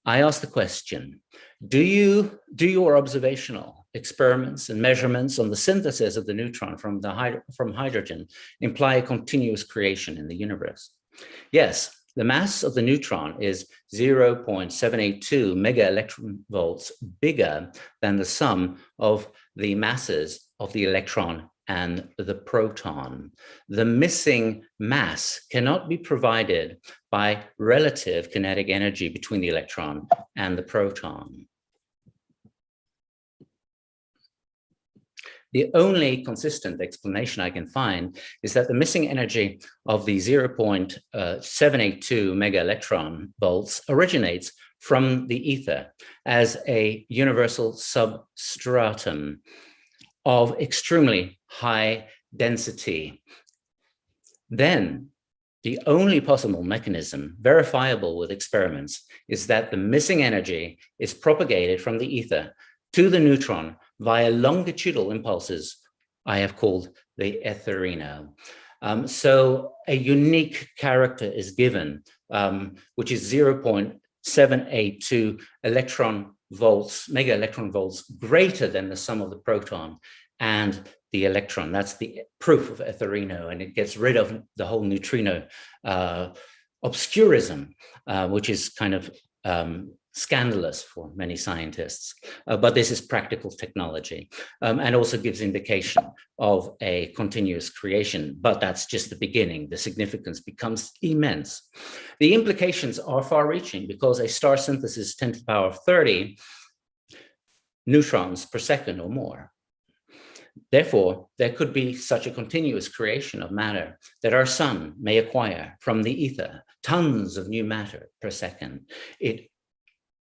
I asked the question, do your observational experiments and measurements on the synthesis of the neutron from hydrogen imply a continuous creation in the universe? Yes, the mass of the neutron is 0.782 mega electron volts bigger than the sum of the masses of the electron and the proton. The missing mass cannot be provided by relative kinetic energy between the electron and the proton. The only consistent explanation I can find is that the missing energy of the 0.782 mega electron volts originates from the ether as a universal substratum of extremely high density. Then the only possible mechanism verifiable with experiments is that the missing energy is propagated from the ether to the neutron via longitudinal impulses I have called the Etherean. So a unique character is given, which is 0.782 mega electron volts greater than the sum of the proton and the electron. That's the proof of Etherean, and it gets rid of the whole neutrino obscurism, which is kind of scandalous for many scientists, but this is practical technology, and also gives indication of a continuous creation, but that's just the beginning. The significance becomes immense. The implications are far-reaching because a star synthesis is 10 to the power of 30 neutrons per second or more. Therefore, there could be such a continuous creation of matter that our sun may acquire from the ether, tons of new matter per second.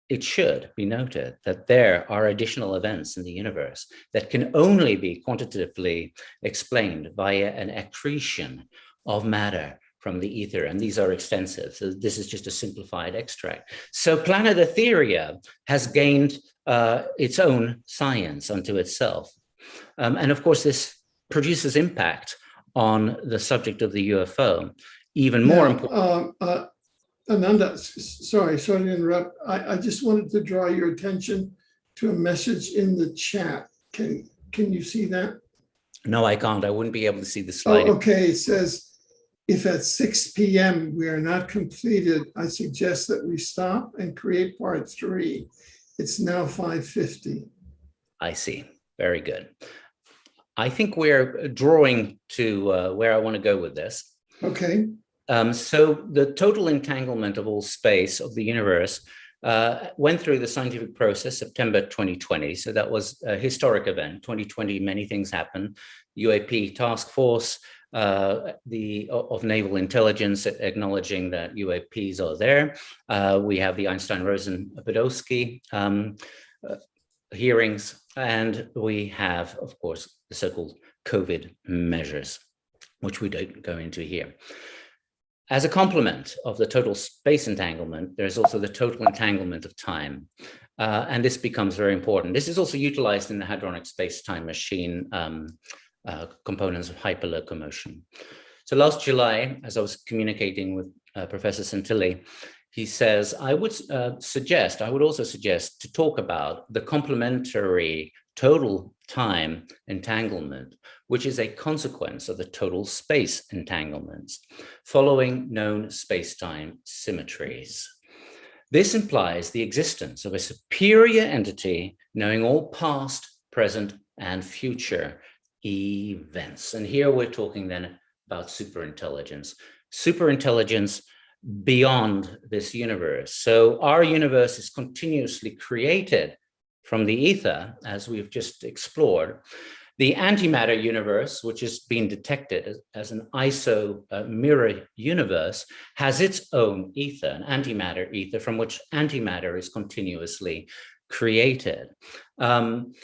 It should be noted that there are additional events in the universe that can only be quantitatively explained via an accretion of matter from the ether, and these are extensive. So this is just a simplified extract. So planet Etheria has gained its own science unto itself. And of course, this produces impact on the subject of the UFO. Even more important. Ananda, sorry to interrupt. I just wanted to draw your attention to a message in the chat. Can you see that? No, I can't. I wouldn't be able to see the slide. Oh, okay, it says, if at 6 p.m. we are not completed, I suggest that we stop and create part 3. It's now 5:50. I see. Very good. I think we're drawing to where I want to go with this. Okay. So the total entanglement of all space of the universe went through the scientific process September 2020. So that was a historic event. 2020, many things happened. UAP task force of naval intelligence acknowledging that UAPs are there. We have the Einstein-Rosen-Podolsky hearings, and we have, of course, the so-called COVID measures, which we don't go into here. As a complement of the total space entanglement, there's also the total entanglement of time. And this becomes very important. This is also utilized in the hadronic space-time machine components of hyperlocomotion. So last July, as I was communicating with Professor Santilli, he says, I would also suggest to talk about the complementary total time entanglement, which is a consequence of the total space entanglements, following known space-time symmetries. This implies the existence of a superior entity knowing all past, present, and future events. And here we're talking then about superintelligence. Superintelligence beyond this universe. So our universe is continuously created from the ether, as we've just explored. The antimatter universe, which has been detected as an iso mirror universe, has its own ether, an antimatter ether, from which antimatter is continuously created. And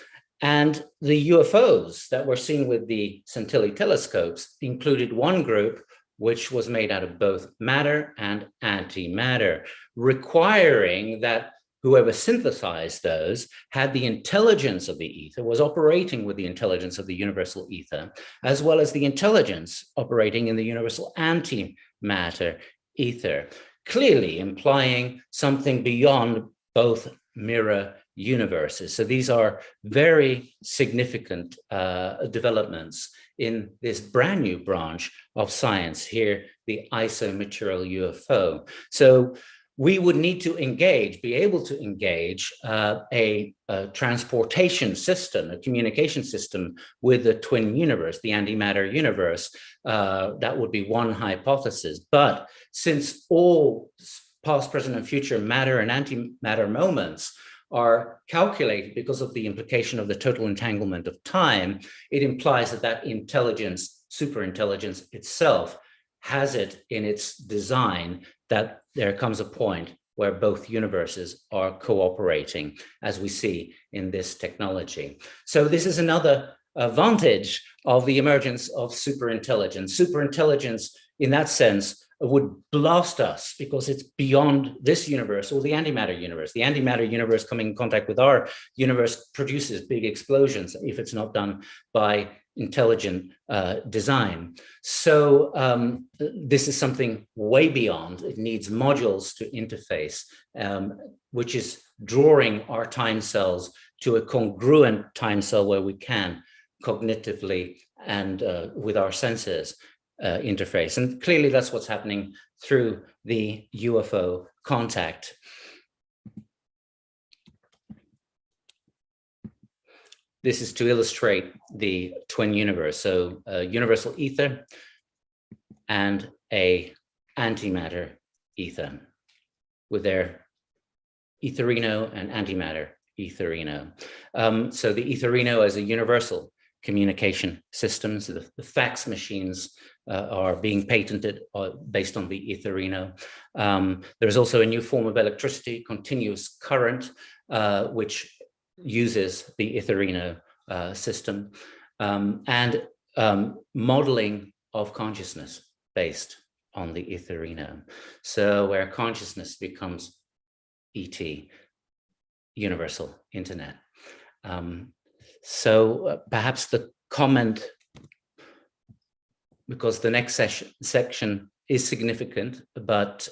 the UFOs that we're seeing with the Santilli telescopes included one group which was made out of both matter and antimatter, requiring that whoever synthesized those had the intelligence of the ether, was operating with the intelligence of the universal ether, as well as the intelligence operating in the universal antimatter ether, clearly implying something beyond both mirror universes. So these are very significant developments in this brand new branch of science here, the isomaterial UFO. So we would need to engage, be able to engage a transportation system, a communication system with the twin universe, the antimatter universe. That would be one hypothesis. But since all past, present, and future matter and antimatter moments are calculated because of the implication of the total entanglement of time, it implies that that intelligence, superintelligence itself, has it in its design that there comes a point where both universes are cooperating, as we see in this technology. So this is another advantage of the emergence of superintelligence. Superintelligence, in that sense, would blast us because it's beyond this universe or the antimatter universe. The antimatter universe coming in contact with our universe produces big explosions if it's not done by intelligent design. So this is something way beyond. It needs modules to interface, which is drawing our time cells to a congruent time cell where we can cognitively and with our senses interface. And clearly that's what's happening through the UFO contact. this is to illustrate the twin universe. So a universal ether and a antimatter ether with their etherino and antimatter etherino. So the etherino as a universal communication system. So the fax machines are being patented based on the etherino. There's also a new form of electricity, continuous current, which uses the etherino system, and modeling of consciousness based on the etherino. So where consciousness becomes ET, universal internet. So perhaps the comment, because the next section is significant, but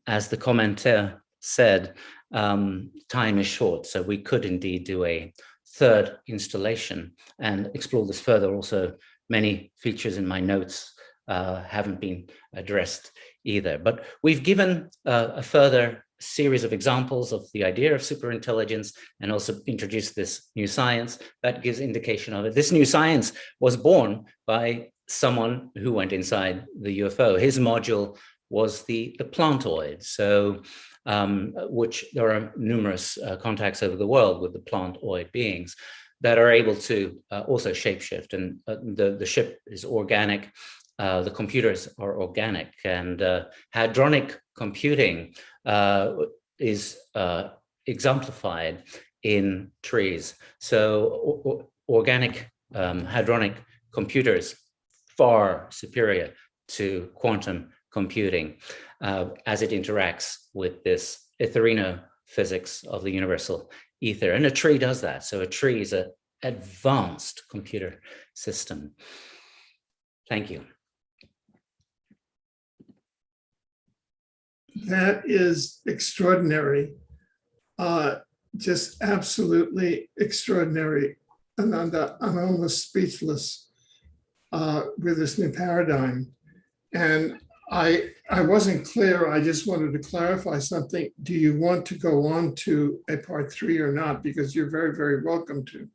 as the commenter said, time is short, so we could indeed do a third installation and explore this further. Also, many features in my notes haven't been addressed either, but we've given a further series of examples of the idea of superintelligence and also introduced this new science that gives indication of it. This new science was born by someone who went inside the UFO. His module was the plantoid. So which there are numerous contacts over the world with the plantoid beings that are able to also shapeshift, and the ship is organic, the computers are organic, and hadronic computing is exemplified in trees. So organic hadronic computers far superior to quantum computing as it interacts with this etherino physics of the universal ether. And a tree does that. So a tree is an advanced computer system. Thank you. That is extraordinary. Just absolutely extraordinary. Ananda, I'm almost speechless with this new paradigm. And I wasn't clear. I just wanted to clarify something. Do you want to go on to a part 3 or not? Because you're very, very welcome to.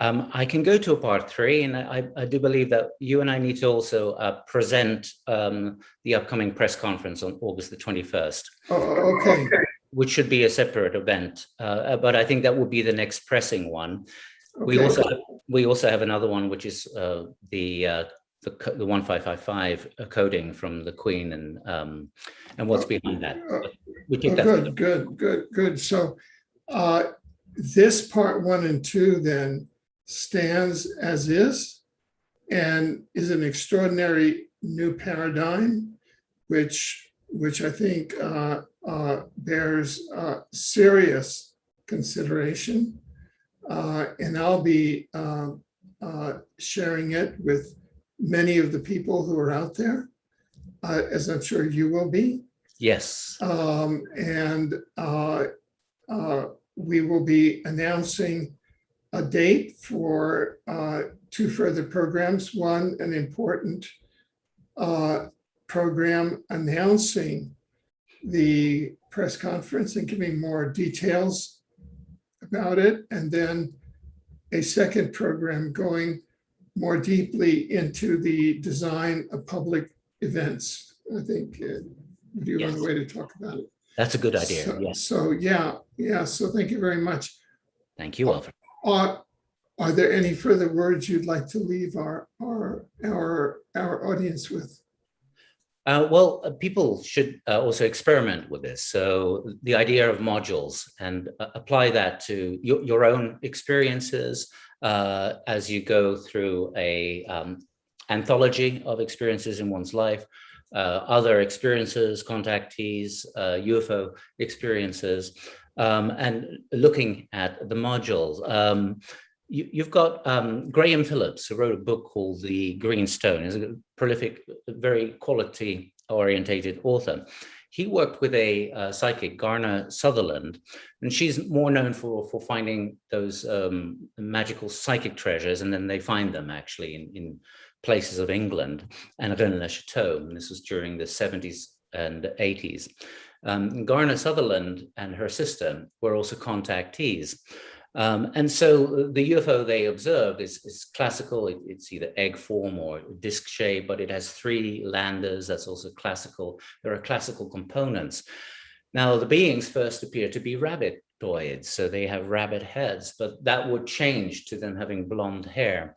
I can go to a part 3, and I do believe that you and I need to also present the upcoming press conference on August the 21st. Oh, okay. Which should be a separate event, but I think that would be the next pressing one. Okay. We also have another one, which is the 1555 coding from the Queen and what's behind that. We take that. Good. So this part 1 and 2 then stands as is and is an extraordinary new paradigm, which I think bears serious consideration. And I'll be sharing it with many of the people who are out there, as I'm sure you will be. Yes. And we will be announcing a date for 2 further programs. One, an important program announcing the press conference and giving more details about it. And then a second program going more deeply into the design of public events. I think would be one way to talk about it. That's a good idea. So, yes. So yeah. So thank you very much. Thank you, Alfred. Are there any further words you'd like to leave our audience with? Well, people should also experiment with this. So the idea of modules, and apply that to your own experiences as you go through a anthology of experiences in one's life, other experiences, contactees, UFO experiences, and looking at the modules. You've got Graham Phillips, who wrote a book called The Green Stone. He's a prolific, very quality-orientated author. He worked with a psychic, Garner Sutherland, and she's more known for finding those magical psychic treasures, and then they find them actually in places of England and Rennes-le-Château. And this was during the 70s and 80s. Garner Sutherland and her sister were also contactees. And so the UFO they observed is classical. It's either egg form or disc shape, but it has 3 landers. That's also classical. There are classical components. Now, the beings first appear to be rabbitoids, so they have rabbit heads, but that would change to them having blonde hair.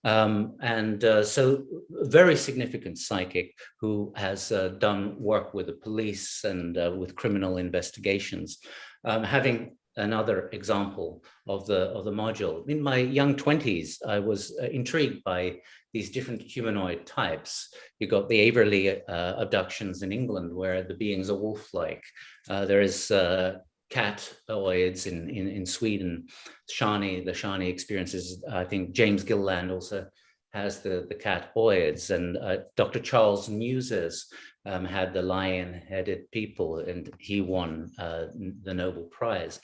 So very significant psychic who has done work with the police and with criminal investigations. Having another example of the module. In my young 20s, I was intrigued by these different humanoid types. You got the Averley abductions in England, where the beings are wolf-like. There is catoids in Sweden. The Shani experiences. I think James Gilland also has the catoids, and Dr. Charles Muses had the lion-headed people, and he won the Nobel Prize.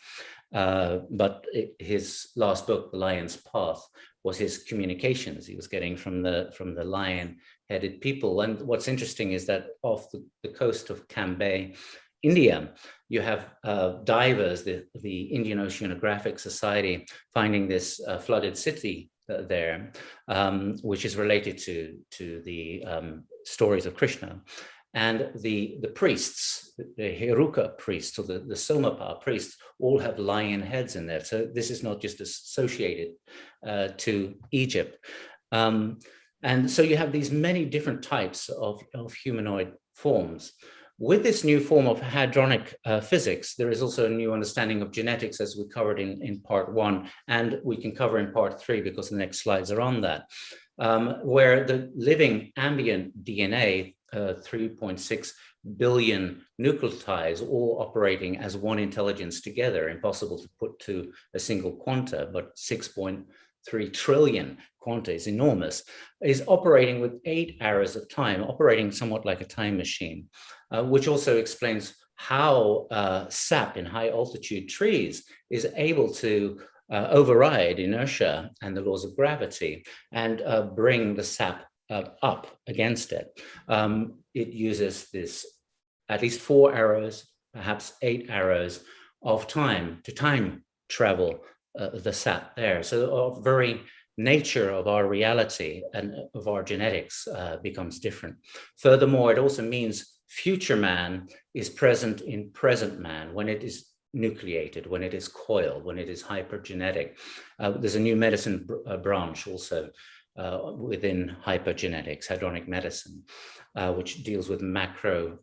But his last book, The Lion's Path, was his communications he was getting from the lion-headed people. And what's interesting is that off the coast of Cambay, India, you have divers, the Indian Oceanographic Society, finding this flooded city there, which is related to the stories of Krishna. And the priests, the Heruka priests, or the Somapa priests, all have lion heads in there. So this is not just associated to Egypt. And so you have these many different types of humanoid forms. With this new form of hadronic physics, there is also a new understanding of genetics, as we covered in part 1, and we can cover in part 3 because the next slides are on that, where the living ambient DNA, 3.6 billion nucleotides, all operating as one intelligence together, impossible to put to a single quanta, but 6.3 trillion quanta is enormous, is operating with 8 arrows of time, operating somewhat like a time machine, which also explains how sap in high altitude trees is able to override inertia and the laws of gravity and bring the sap up against it. It uses this at least 4 arrows, perhaps 8 arrows of time to time travel the sap there. So the very nature of our reality and of our genetics becomes different. Furthermore, it also means future man is present in present man when it is nucleated, when it is coiled, when it is hypergenetic. There's a new medicine branch also within hypergenetics, hadronic medicine, which deals with macro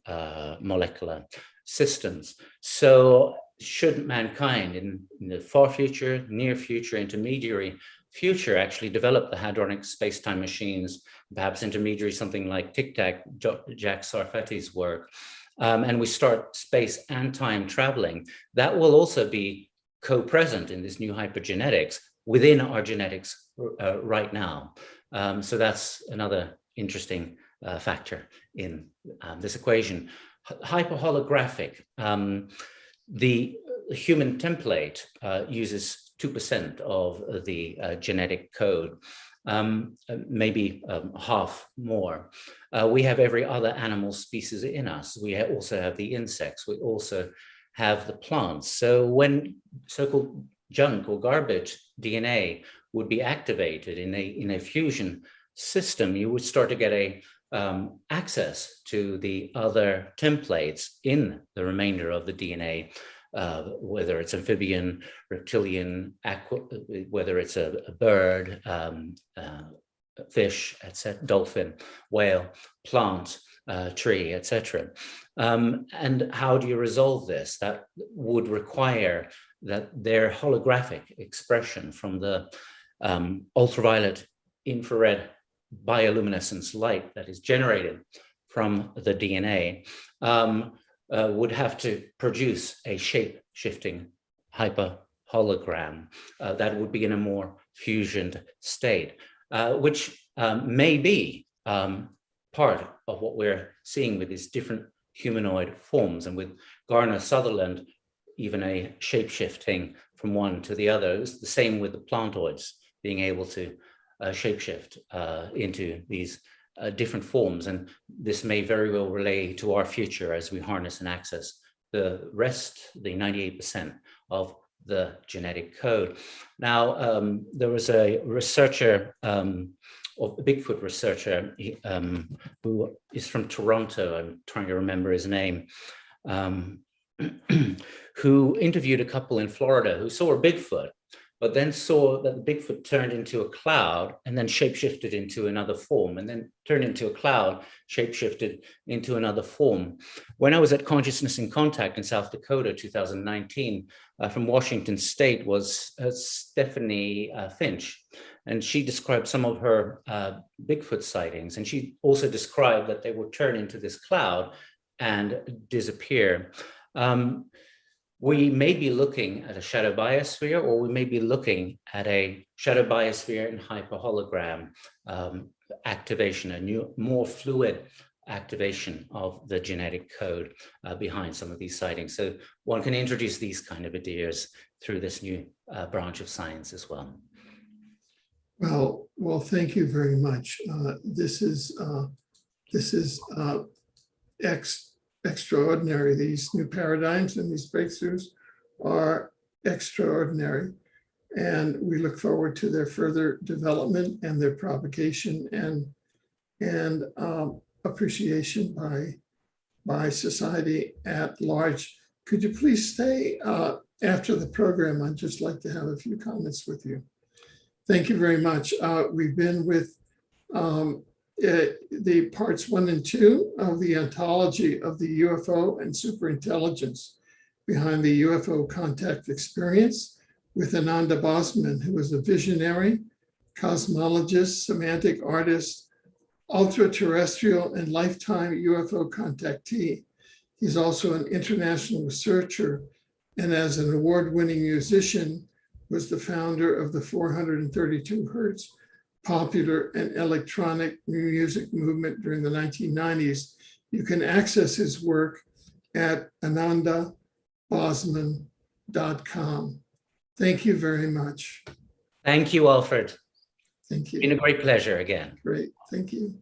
molecular systems. So should mankind in the far future, near future, intermediary future actually develop the hadronic space-time machines, perhaps intermediary, something like Tic-Tac, Jacques Sarfati's work, and we start space and time traveling, that will also be co-present in this new hypergenetics within our genetics right now. So that's another interesting factor in this equation. Hyperholographic. The human template uses 2% of the genetic code, maybe half more. We have every other animal species in us. We also have the insects. We also have the plants. So when so-called junk or garbage DNA would be activated in a fusion system, you would start to get a access to the other templates in the remainder of the DNA, whether it's amphibian, reptilian, whether it's a bird, fish, etc., dolphin, whale, plant, tree, etc. And how do you resolve this? That would require that their holographic expression from the ultraviolet, infrared bioluminescence light that is generated from the DNA would have to produce a shape-shifting hyperhologram that would be in a more fusioned state, which may be part of what we're seeing with these different humanoid forms, and with Garner Sutherland, even a shape-shifting from one to the other. It's the same with the plantoids being able to shapeshift into these different forms, and this may very well relate to our future as we harness and access the rest, the 98% of the genetic code. Now, there was a researcher, or a Bigfoot researcher, who is from Toronto, I'm trying to remember his name, who interviewed a couple in Florida who saw a Bigfoot, but then saw that the Bigfoot turned into a cloud and then shapeshifted into another form, and then turned into a cloud, shapeshifted into another form. When I was at Consciousness in Contact in South Dakota, 2019, from Washington State was Stephanie Finch, and she described some of her Bigfoot sightings, and she also described that they would turn into this cloud and disappear. We may be looking at a shadow biosphere, or we may be looking at a shadow biosphere and hyperhologram activation, a new, more fluid activation of the genetic code behind some of these sightings. So one can introduce these kind of ideas through this new branch of science as well. Well, thank you very much. This is extraordinary. These new paradigms and these breakthroughs are extraordinary, and we look forward to their further development and their propagation and appreciation by society at large. Could you please stay after the program? I'd just like to have a few comments with you. Thank you very much. We've been with the parts 1 and 2 of the ontology of the UFO and superintelligence behind the UFO contact experience with Ananda Bosman, who is a visionary, cosmologist, semantic artist, ultra-terrestrial, and lifetime UFO contactee. He's also an international researcher, and as an award-winning musician, was the founder of the 432 Hertz popular and electronic music movement during the 1990s. You can access his work at anandabosman.com. Thank you very much. Thank you, Alfred. Thank you. It's been a great pleasure again. Great. Thank you.